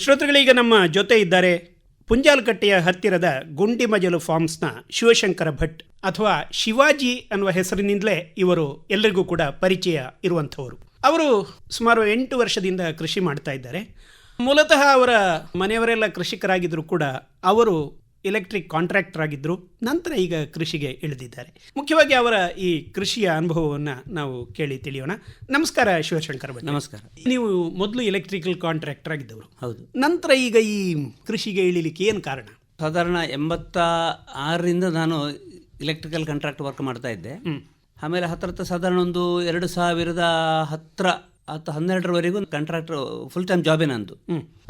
ಶ್ರೋತೃಗಳೀಗ ನಮ್ಮ ಜೊತೆ ಇದ್ದಾರೆ ಪುಂಜಾಲಕಟ್ಟೆಯ ಹತ್ತಿರದ ಗುಂಡಿಮಜಲು ಫಾರ್ಮ್ಸ್ನ ಶಿವಶಂಕರ ಭಟ್ ಅಥವಾ ಶಿವಾಜಿ ಅನ್ನುವ ಹೆಸರಿನಿಂದಲೇ ಇವರು ಎಲ್ಲರಿಗೂ ಕೂಡ ಪರಿಚಯ ಇರುವಂಥವರು. ಅವರು ಸುಮಾರು 8 ವರ್ಷದಿಂದ ಕೃಷಿ ಮಾಡ್ತಾ ಇದ್ದಾರೆ. ಮೂಲತಃ ಅವರ ಮನೆಯವರೆಲ್ಲ ಕೃಷಿಕರಾಗಿದ್ದರೂ ಕೂಡ ಅವರು ಎಲೆಕ್ಟ್ರಿಕ್ ಕಾಂಟ್ರಾಕ್ಟರ್ ಆಗಿದ್ದರು. ನಂತರ ಈಗ ಕೃಷಿಗೆ ಇಳಿದಿದ್ದಾರೆ. ಮುಖ್ಯವಾಗಿ ಅವರ ಈ ಕೃಷಿಯ ಅನುಭವವನ್ನು ನಾವು ಕೇಳಿ ತಿಳಿಯೋಣ. ನಮಸ್ಕಾರ ಶಿವಶಂಕರ್ ಭಟ್. ನಮಸ್ಕಾರ. ನೀವು ಮೊದಲು ಎಲೆಕ್ಟ್ರಿಕಲ್ ಕಾಂಟ್ರಾಕ್ಟರ್ ಆಗಿದ್ದವರು, ಹೌದು. ನಂತರ ಈಗ ಈ ಕೃಷಿಗೆ ಇಳಿಲಿಕ್ಕೆ ಏನು ಕಾರಣ? ಸಾಧಾರಣ 86ರಿಂದ ನಾನು ಎಲೆಕ್ಟ್ರಿಕಲ್ ಕಾಂಟ್ರಾಕ್ಟ್ ವರ್ಕ್ ಮಾಡ್ತಾ ಇದ್ದೆ. ಆಮೇಲೆ ಹತ್ರ ಸಾಧಾರಣ ಒಂದು 2012ರವರೆಗೂ ಕಾಂಟ್ರಾಕ್ಟರ್ ಫುಲ್ ಟೈಮ್ ಜಾಬೇ ನಂದು.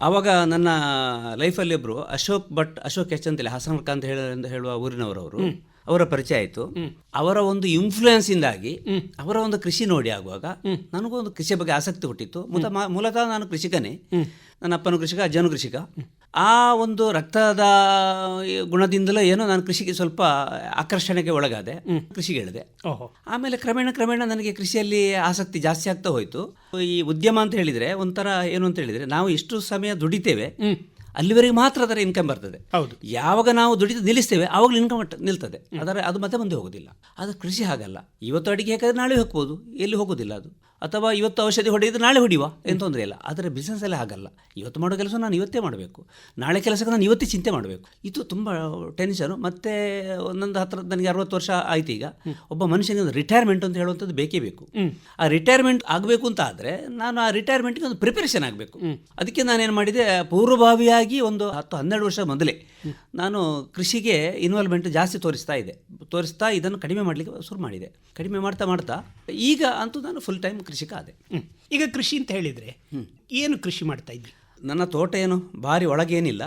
ಆವಾಗ ನನ್ನ ಲೈಫಲ್ಲಿ ಒಬ್ಬರು ಅಶೋಕ್ ಎಚ್ ಅಂತೇಳಿ ಹಾಸನಕ ಅಂತ ಹೇಳುವ ಊರಿನವರವರು, ಅವರ ಪರಿಚಯ ಆಯಿತು. ಅವರ ಒಂದು ಇನ್ಫ್ಲೂಯೆನ್ಸ್ ಇಂದಾಗಿ ಅವರ ಒಂದು ಕೃಷಿ ನೋಡಿ ಆಗುವಾಗ ನನಗೂ ಒಂದು ಕೃಷಿಯ ಬಗ್ಗೆ ಆಸಕ್ತಿ ಹುಟ್ಟಿತ್ತು. ಮೂಲತಃ ನಾನು ಕೃಷಿಕನೇ. ನನ್ನ ಅಪ್ಪನು ಕೃಷಿಕ, ಅಜ್ಜನು ಕೃಷಿಕ. ಆ ಒಂದು ರಕ್ತದ ಗುಣದಿಂದಲೇ ಏನೋ ನಾನು ಕೃಷಿಗೆ ಸ್ವಲ್ಪ ಆಕರ್ಷಣೆಗೆ ಒಳಗಾದೆ, ಕೃಷಿಗೆ ಇಳಿದೆ. ಆಮೇಲೆ ಕ್ರಮೇಣ ನನಗೆ ಕೃಷಿಯಲ್ಲಿ ಆಸಕ್ತಿ ಜಾಸ್ತಿ ಆಗ್ತಾ ಹೋಯಿತು. ಈ ಉದ್ಯಮ ಅಂತ ಹೇಳಿದರೆ ಒಂಥರ ಏನು ಅಂತ ಹೇಳಿದರೆ, ನಾವು ಎಷ್ಟು ಸಮಯ ದುಡಿತೇವೆ ಅಲ್ಲಿವರೆಗೆ ಮಾತ್ರ ಅದರ ಇನ್ಕಮ್ ಬರ್ತದೆ. ಹೌದು. ಯಾವಾಗ ನಾವು ದುಡಿತ ನಿಲ್ಲಿಸ್ತೇವೆ ಆವಾಗಲೂ ಇನ್ಕಮ್ ನಿಲ್ತದೆ, ಅದು ಮತ್ತೆ ಮುಂದೆ ಹೋಗೋದಿಲ್ಲ. ಆದರೆ ಕೃಷಿ ಹಾಗಲ್ಲ. ಇವತ್ತು ಅಡಿಕೆ ಹಾಕಿದ್ರೆ ನಾಳೆ ಹೋಗ್ಬೋದು, ಎಲ್ಲಿ ಹೋಗೋದಿಲ್ಲ ಅದು. ಅಥವಾ ಇವತ್ತು ಔಷಧಿ ಹೊಡೆಯಿದ್ರೆ ನಾಳೆ ಹೊಡಿಯುವ, ಏನು ತೊಂದರೆ ಇಲ್ಲ. ಆದರೆ ಬಿಸ್ನೆಸ್ಸಲ್ಲಿ ಹಾಗಲ್ಲ. ಇವತ್ತು ಮಾಡೋ ಕೆಲಸ ನಾನು ಇವತ್ತೇ ಮಾಡಬೇಕು, ನಾಳೆ ಕೆಲಸಕ್ಕೆ ನಾನು ಇವತ್ತೇ ಚಿಂತೆ ಮಾಡಬೇಕು. ಇದು ತುಂಬ ಟೆನ್ಷನು. ಮತ್ತು ಒಂದೊಂದು ನನಗೆ 60 ವರ್ಷ ಆಯ್ತು. ಈಗ ಒಬ್ಬ ಮನುಷ್ಯನಿಗೆ ರಿಟೈರ್ಮೆಂಟ್ ಅಂತ ಹೇಳುವಂಥದ್ದು ಬೇಕೇ ಬೇಕು. ಆ ರಿಟೈರ್ಮೆಂಟ್ ಆಗಬೇಕು ಅಂತ ಆದರೆ ನಾನು ಆ ರಿಟೈರ್ಮೆಂಟ್ಗೆ ಒಂದು ಪ್ರಿಪರೇಷನ್ ಆಗಬೇಕು. ಅದಕ್ಕೆ ನಾನೇನು ಮಾಡಿದೆ, ಪೂರ್ವಭಾವಿಯಾಗಿ ಒಂದು 10-12 ವರ್ಷ ಮೊದಲೇ ನಾನು ಕೃಷಿಗೆ ಇನ್ವಾಲ್ವ್ಮೆಂಟ್ ಜಾಸ್ತಿ ತೋರಿಸ್ತಾ ಇದನ್ನು ಕಡಿಮೆ ಮಾಡಲಿಕ್ಕೆ ಶುರು ಮಾಡಿದೆ. ಕಡಿಮೆ ಮಾಡ್ತಾ ಈಗ ಅಂತೂ ನಾನು ಫುಲ್ ಟೈಮ್ ಕೃಷಿಕ ಆದೆ. ಈಗ ಕೃಷಿ ಅಂತ ಹೇಳಿದರೆ ಏನು ಕೃಷಿ ಮಾಡ್ತಾ ಇದ್ರಿ? ನನ್ನ ತೋಟ ಏನು ಭಾರಿ ಒಳಗೇನಿಲ್ಲ,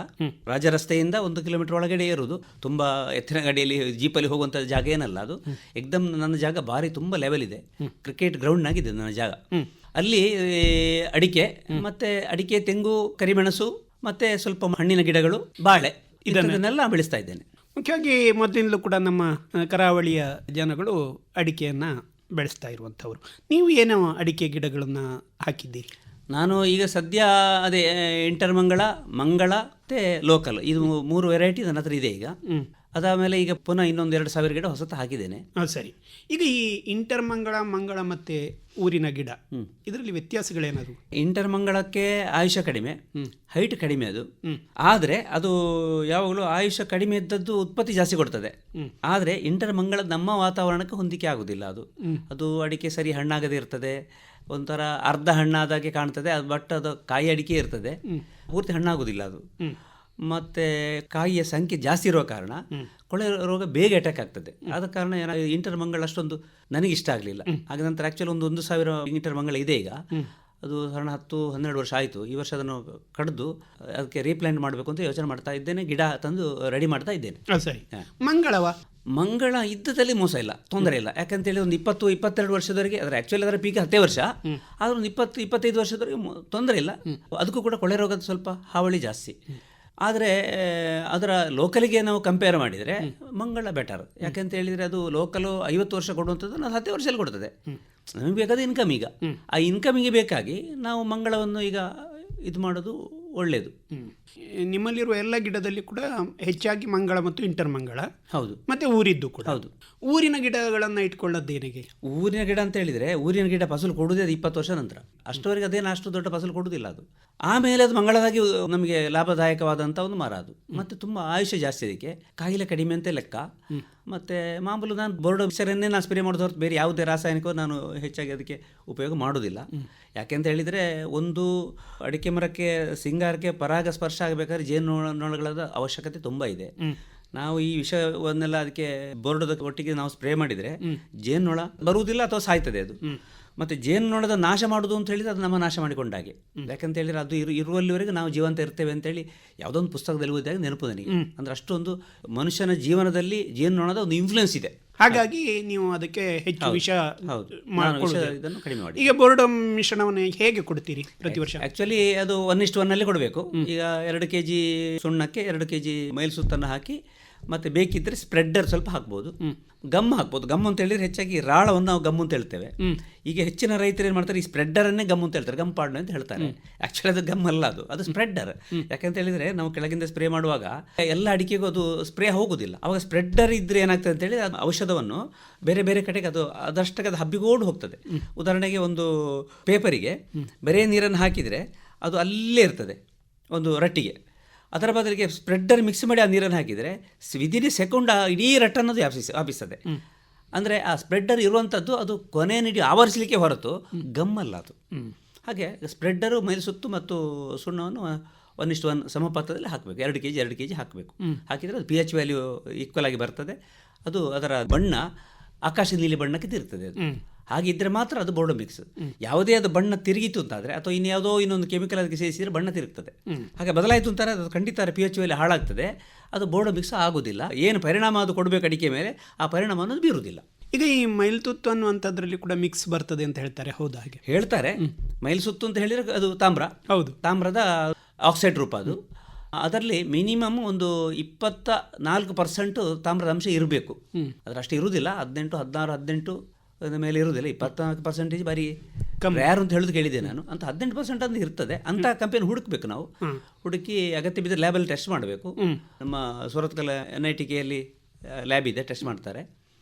ರಾಜ ರಸ್ತೆಯಿಂದ 1 ಕಿಲೋಮೀಟರ್ ಒಳಗಡೆ ಇರೋದು. ತುಂಬ ಎತ್ತಿನ ಗಾಡಿಯಲ್ಲಿ ಜೀಪಲ್ಲಿ ಹೋಗುವಂಥ ಜಾಗ ಏನಲ್ಲ ಅದು. ಎಕ್ದಮ್ ನನ್ನ ಜಾಗ ಭಾರಿ ತುಂಬ ಲೆವೆಲ್ ಇದೆ. ಕ್ರಿಕೆಟ್ ಗ್ರೌಂಡ್ನಾಗಿದೆ ನನ್ನ ಜಾಗ. ಅಲ್ಲಿ ಅಡಿಕೆ, ತೆಂಗು, ಕರಿಮೆಣಸು ಮತ್ತು ಸ್ವಲ್ಪ ಹಣ್ಣಿನ ಗಿಡಗಳು, ಬಾಳೆ, ಇದನ್ನೆಲ್ಲ ಬೆಳೆಸ್ತಾ ಇದ್ದೇನೆ. ಮುಖ್ಯವಾಗಿ ಮೊದಲಿಂದಲೂ ಕೂಡ ನಮ್ಮ ಕರಾವಳಿಯ ಜನಗಳು ಅಡಿಕೆಯನ್ನು ಬೆಳೆಸ್ತಾ ಇರುವಂಥವ್ರು. ನೀವು ಏನೋ ಅಡಿಕೆ ಗಿಡಗಳನ್ನು ಹಾಕಿದ್ದೀರಿ? ನಾನು ಈಗ ಸದ್ಯ ಅದೇ ಇಂಟರ್ಮಂಗಳ, ಮಂಗಳ ಮತ್ತು ಲೋಕಲ್, ಇದು 3 ವೆರೈಟಿ ನನ್ನ ಹತ್ರ ಇದೆ ಈಗ. ಅದಾದಮೇಲೆ ಈಗ ಪುನಃ ಇನ್ನೊಂದು 2,000 ಗಿಡ ಹೊಸತು ಹಾಕಿದ್ದೇನೆ. ಸರಿ. ಈಗ ಈ ಮಂಗಳ ಮತ್ತು ಊರಿನ ಗಿಡ, ಇದರಲ್ಲಿ ವ್ಯತ್ಯಾಸಗಳೇನಾದ್ರು? ಇಂಟರ್ಮಂಗಳಕ್ಕೆ ಆಯುಷ್ಯ ಕಡಿಮೆ, ಹೈಟ್ ಕಡಿಮೆ ಅದು. ಆದರೆ ಅದು ಯಾವಾಗಲೂ ಆಯುಷ್ಯ ಕಡಿಮೆ ಇದ್ದದ್ದು ಉತ್ಪತ್ತಿ ಜಾಸ್ತಿ ಕೊಡ್ತದೆ. ಆದರೆ ಇಂಟರ್ಮಂಗಳ ನಮ್ಮ ವಾತಾವರಣಕ್ಕೆ ಹೊಂದಿಕೆ ಆಗೋದಿಲ್ಲ. ಅದು ಅಡಿಕೆ ಸರಿ ಹಣ್ಣಾಗದೇ ಇರ್ತದೆ, ಒಂಥರ ಅರ್ಧ ಹಣ್ಣಾದಾಗೆ ಕಾಣ್ತದೆ. ಬಟ್ ಅದು ಕಾಯಿ ಅಡಿಕೆ ಇರ್ತದೆ, ಪೂರ್ತಿ ಹಣ್ಣಾಗೋದಿಲ್ಲ ಅದು. ಮತ್ತು ಕಾಯಿಯ ಸಂಖ್ಯೆ ಜಾಸ್ತಿ ಇರೋ ಕಾರಣ ಕೊಳೆ ರೋಗ ಬೇಗ ಅಟ್ಯಾಕ್ ಆಗ್ತದೆ. ಆದ ಕಾರಣ ಇಂಟರ್ಮಂಗಳ ಅಷ್ಟೊಂದು ನನಗಿಷ್ಟ ಆಗಲಿಲ್ಲ. ಆಗ ನಂತರ ಆ್ಯಕ್ಚುಲಿ 1,000 ಇಂಟರ್ಮಂಗಳ ಇದೆ ಈಗ. ಅದು ಸಾಧಾರಣ 10-12 ವರ್ಷ ಆಯಿತು. ಈ ವರ್ಷ ಅದನ್ನು ಕಡಿದು ಅದಕ್ಕೆ ರೀಪ್ಲಾಂಟ್ ಮಾಡಬೇಕು ಅಂತ ಯೋಚನೆ ಮಾಡ್ತಾ ಇದ್ದೇನೆ. ಗಿಡ ತಂದು ರೆಡಿ ಮಾಡ್ತಾ ಇದ್ದೇನೆ. ಸರಿ. ಮಂಗಳ ಇದ್ದದಲ್ಲಿ ಮೋಸ ಇಲ್ಲ, ತೊಂದರೆ ಇಲ್ಲ. ಯಾಕಂತೇಳಿ ಒಂದು 20-22 ವರ್ಷದವರೆಗೆ, ಅದರ ಆ್ಯಕ್ಚುಲಿ ಅದರ ಪೀಕ್ 10 ವರ್ಷ, ಆದರೆ ಒಂದು 20-25 ವರ್ಷದವರೆಗೆ ತೊಂದರೆ ಇಲ್ಲ. ಅದಕ್ಕೂ ಕೂಡ ಕೊಳೆ ರೋಗದ ಸ್ವಲ್ಪ ಹಾವಳಿ ಜಾಸ್ತಿ. ಆದರೆ ಅದರ ಲೋಕಲಿಗೆ ನಾವು ಕಂಪೇರ್ ಮಾಡಿದರೆ ಮಂಗಳ ಬೆಟರ್. ಯಾಕೆಂತ ಹೇಳಿದರೆ ಅದು ಲೋಕಲು 50 ವರ್ಷ ಕೊಡುವಂಥದ್ದು ನಾನು 10 ವರ್ಷದಲ್ಲಿ ಕೊಡ್ತದೆ. ನಮಗೆ ಬೇಕಾದ ಇನ್ಕಮ್. ಈಗ ಆ ಇನ್ಕಮಿಗೆ ಬೇಕಾಗಿ ನಾವು ಮಂಗಳವನ್ನು ಈಗ ಇದು ಮಾಡೋದು ಒಳ್ಳೆಯದು. ನಿಮ್ಮಲ್ಲಿರುವ ಎಲ್ಲ ಗಿಡದಲ್ಲಿ ಕೂಡ ಹೆಚ್ಚಾಗಿ ಮಂಗಳ ಮತ್ತು ಇಂಟರ್ಮಂಗಳ, ಹೌದು, ಮತ್ತೆ ಊರಿದ್ದು ಕೂಡ. ಹೌದು. ಊರಿನ ಗಿಡಗಳನ್ನು ಇಟ್ಕೊಳ್ಳೋದೇನಿಗೆ? ಊರಿನ ಗಿಡ ಅಂತ ಹೇಳಿದರೆ, ಊರಿನ ಗಿಡ ಫಸಲು ಕೊಡುವುದೇ 20 ವರ್ಷ ನಂತರ. ಅಷ್ಟವರೆಗೆ ಅದೇನು ಅಷ್ಟು ದೊಡ್ಡ ಫಸಲು ಕೊಡುವುದಿಲ್ಲ ಅದು. ಆಮೇಲೆ ಅದು ಮಂಗಳದಾಗಿ ನಮಗೆ ಲಾಭದಾಯಕವಾದಂಥ ಒಂದು ಮರ ಅದು. ಮತ್ತು ತುಂಬ ಆಯುಷ್ಯ ಜಾಸ್ತಿ, ಅದಕ್ಕೆ ಕಾಯಿಲೆ ಕಡಿಮೆ ಅಂತ ಲೆಕ್ಕ. ಮತ್ತು ಮಾಮೂಲು ನಾನು ಬೋರ್ಡ್ ಮಿಕ್ಸರನ್ನೇ ನಾನು ಸ್ಪ್ರೇ ಮಾಡೋದು ಹೊರತು ಬೇರೆ ಯಾವುದೇ ರಾಸಾಯನಿಕ ನಾನು ಹೆಚ್ಚಾಗಿ ಅದಕ್ಕೆ ಉಪಯೋಗ ಮಾಡೋದಿಲ್ಲ. ಯಾಕೆಂತ ಹೇಳಿದರೆ, ಒಂದು ಅಡಿಕೆ ಮರಕ್ಕೆ ಸಿಂಗಾರಕ್ಕೆ ಪರಾಗ ಸ್ಪರ್ಶ ಆಗಬೇಕಾದ್ರೆ ಜೇನುನೊಣಗಳ ಅವಶ್ಯಕತೆ ತುಂಬ ಇದೆ. ನಾವು ಈ ವಿಷಯವನ್ನೆಲ್ಲ ಅದಕ್ಕೆ ಬೋರ್ಡದ ಒಟ್ಟಿಗೆ ನಾವು ಸ್ಪ್ರೇ ಮಾಡಿದರೆ ಜೇನುನೊಣ ಬರುವುದಿಲ್ಲ ಅಥವಾ ಸಾಯ್ತದೆ ಅದು. ಮತ್ತು ಜೇನುನೊಣದ ನಾಶ ಮಾಡೋದು ಅಂತ ಹೇಳಿದರೆ ಅದು ನಮ್ಮ ನಾಶ ಮಾಡಿಕೊಂಡಾಗೆ. ಯಾಕಂತ ಹೇಳಿದರೆ ಅದು ಇರುವಲ್ಲಿವರೆಗೆ ನಾವು ಜೀವಂತ ಇರ್ತೇವೆ ಅಂತೇಳಿ ಯಾವುದೋ ಒಂದು ಪುಸ್ತಕದಲ್ಲಿ ಓದಿದಾಗ ನೆನಪು ನನಗೆ. ಅಂದರೆ ಅಷ್ಟೊಂದು ಮನುಷ್ಯನ ಜೀವನದಲ್ಲಿ ಜೇನುನೊಣದ ಒಂದು ಇನ್ಫ್ಲುಯೆನ್ಸ್ ಇದೆ. ಹಾಗಾಗಿ ನೀವು ಅದಕ್ಕೆ ಹೆಚ್ಚು ವಿಷ ಇದನ್ನು ಕಡಿಮೆ ಮಾಡಿ. ಈಗ ಬೋರ್ಡ್ ಮಿಶ್ರಣವನ್ನು ಹೇಗೆ ಕೊಡ್ತೀರಿ ಪ್ರತಿ ವರ್ಷ? ಆ್ಯಕ್ಚುಲಿ ಅದು 1:1 ಕೊಡಬೇಕು. ಈಗ 2 kg ಸುಣ್ಣಕ್ಕೆ 2 kg ಮೈಲ್ ಸುತ್ತನ್ನು ಹಾಕಿ ಮತ್ತು ಬೇಕಿದ್ದರೆ ಸ್ಪ್ರೆಡ್ಡರ್ ಸ್ವಲ್ಪ ಹಾಕ್ಬೋದು, ಗಮ್ ಹಾಕ್ಬೋದು. ಗಮ್ ಅಂತ ಹೇಳಿದ್ರೆ ಹೆಚ್ಚಾಗಿ ರಾಳವನ್ನು ನಾವು ಗಮ್ ಅಂತ ಹೇಳ್ತೇವೆ. ಈಗ ಹೆಚ್ಚಿನ ರೈತರು ಏನು ಮಾಡ್ತಾರೆ, ಈ ಸ್ಪ್ರೆಡ್ಡರನ್ನೇ ಗಮ್ ಅಂತ ಹೇಳ್ತಾರೆ, ಗಮ್ ಪಾಡ್ ಅಂತ ಹೇಳ್ತಾರೆ. ಆ್ಯಕ್ಚುಲಿ ಅದು ಗಮ್ ಅಲ್ಲ, ಅದು ಸ್ಪ್ರೆಡ್ಡರ್. ಯಾಕಂತ ಹೇಳಿದರೆ ನಾವು ಕೆಳಗಿಂದ ಸ್ಪ್ರೇ ಮಾಡುವಾಗ ಎಲ್ಲ ಅಡಿಕೆಗೂ ಅದು ಸ್ಪ್ರೇ ಹೋಗೋದಿಲ್ಲ. ಅವಾಗ ಸ್ಪ್ರೆಡ್ಡರ್ ಇದ್ದರೆ ಏನಾಗ್ತದೆ ಅಂತ ಹೇಳಿ ಔಷಧವನ್ನು ಬೇರೆ ಬೇರೆ ಕಡೆಗೆ ಅದಷ್ಟಕ್ಕೆ ಅದು ಹಬ್ಬಿಕೊಂಡು ಹೋಗ್ತದೆ. ಉದಾಹರಣೆಗೆ ಒಂದು ಪೇಪರಿಗೆ ಬರೇ ನೀರನ್ನು ಹಾಕಿದರೆ ಅದು ಅಲ್ಲೇ ಇರ್ತದೆ ಒಂದು ರಟ್ಟಿಗೆ. ಅದರ ಬದಲಿಗೆ ಸ್ಪ್ರೆಡ್ಡರ್ ಮಿಕ್ಸ್ ಮಾಡಿ ಆ ನೀರನ್ನು ಹಾಕಿದರೆ ವಿದಿನ್ ಸೆಕೆಂಡ್ ಇಡೀ ರಟ್ಟನ್ನೋದು ವ್ಯಾಪಿಸ್ತದೆ. ಅಂದರೆ ಆ ಸ್ಪ್ರೆಡ್ಡರ್ ಇರುವಂಥದ್ದು ಅದು ಕೊನೆಯಲ್ಲಿ ಆವರಿಸಲಿಕ್ಕೆ ಹೊರತು ಗಮ್ಮಲ್ಲ ಅದು. ಹಾಗೆ ಸ್ಪ್ರೆಡ್ಡರು ಮೇಲ್ಸುತ್ತು ಮತ್ತು ಸುಣ್ಣವನ್ನು 1:1 ಸಮಪಾತ್ರದಲ್ಲಿ ಹಾಕಬೇಕು. 2 kg ಹಾಕಬೇಕು. ಹಾಕಿದರೆ ಅದು pH ವ್ಯಾಲ್ಯೂ ಈಕ್ವಲ್ ಆಗಿ ಬರ್ತದೆ. ಅದು ಅದರ ಬಣ್ಣ ಆಕಾಶ ನೀಲಿ ಬಣ್ಣಕ್ಕೆ ತಿರುಗ್ತದೆ. ಅದು ಹಾಗಿದ್ದರೆ ಮಾತ್ರ ಅದು ಬೋರ್ಡೋ ಮಿಕ್ಸ್. ಯಾವುದೇ ಅದು ಬಣ್ಣ ತಿರುಗಿತು ಅಂತಾದರೆ ಅಥವಾ ಇನ್ಯಾವುದೋ ಇನ್ನೊಂದು ಕೆಮಿಕಲ್ ಅದಕ್ಕೆ ಸೇರಿಸಿದರೆ ಬಣ್ಣ ತಿರುಗ್ತದೆ. ಹಾಗೆ ಬದಲಾಯಿತು ಅಂತಾರೆ ಅದು ಖಂಡಿತ pH ವ್ಯಾಲ್ಯೂ ಹಾಳಾಗ್ತದೆ. ಅದು ಬೋರ್ಡೋ ಮಿಕ್ಸ್ ಆಗೋದಿಲ್ಲ. ಏನು ಪರಿಣಾಮ ಅದು ಕೊಡಬೇಕು ಅಡಿಕೆ ಮೇಲೆ, ಆ ಪರಿಣಾಮ ಅನ್ನೋದು ಬೀರುವುದಿಲ್ಲ. ಈಗ ಈ ಮೈಲ್ತುತ್ತು ಅನ್ನುವಂಥದ್ರಲ್ಲಿ ಕೂಡ ಮಿಕ್ಸ್ ಬರ್ತದೆ ಅಂತ ಹೇಳ್ತಾರೆ, ಹೌದಾ? ಹಾಗೆ ಹೇಳ್ತಾರೆ. ಮೈಲ್ಸುತ್ತು ಅಂತ ಹೇಳಿದರೆ ಅದು ತಾಮ್ರ. ಹೌದು, ತಾಮ್ರದ ಆಕ್ಸೈಡ್ ರೂಪ ಅದು. ಅದರಲ್ಲಿ ಮಿನಿಮಮ್ ಒಂದು 24% ತಾಮ್ರದ ಅಂಶ ಇರಬೇಕು. ಅದರಷ್ಟು ಇರುವುದಿಲ್ಲ, 18, 16, 18 ಮೇಲೆ ಇರುವುದಿಲ್ಲ. 24% ಬಾರಿ ಯಾರು ಅಂತ ಹೇಳೋದು ಕೇಳಿದೆ ನಾನು. ಅಂತ 18% ಅಂತ ಇರ್ತದೆ. ಅಂತ ಕಂಪನಿ ಹುಡುಕಬೇಕು ನಾವು. ಹುಡುಕಿ ಅಗತ್ಯ ಬಿದ್ದರೆ ಲ್ಯಾಬಲ್ಲಿ ಟೆಸ್ಟ್ ಮಾಡಬೇಕು. ನಮ್ಮ ಸೂರತ್ಕಲ್ NITKಯಲ್ಲಿ ಲ್ಯಾಬ್ ಇದೆ, ಟೆಸ್ಟ್ ಮಾಡ್ತಾರೆ.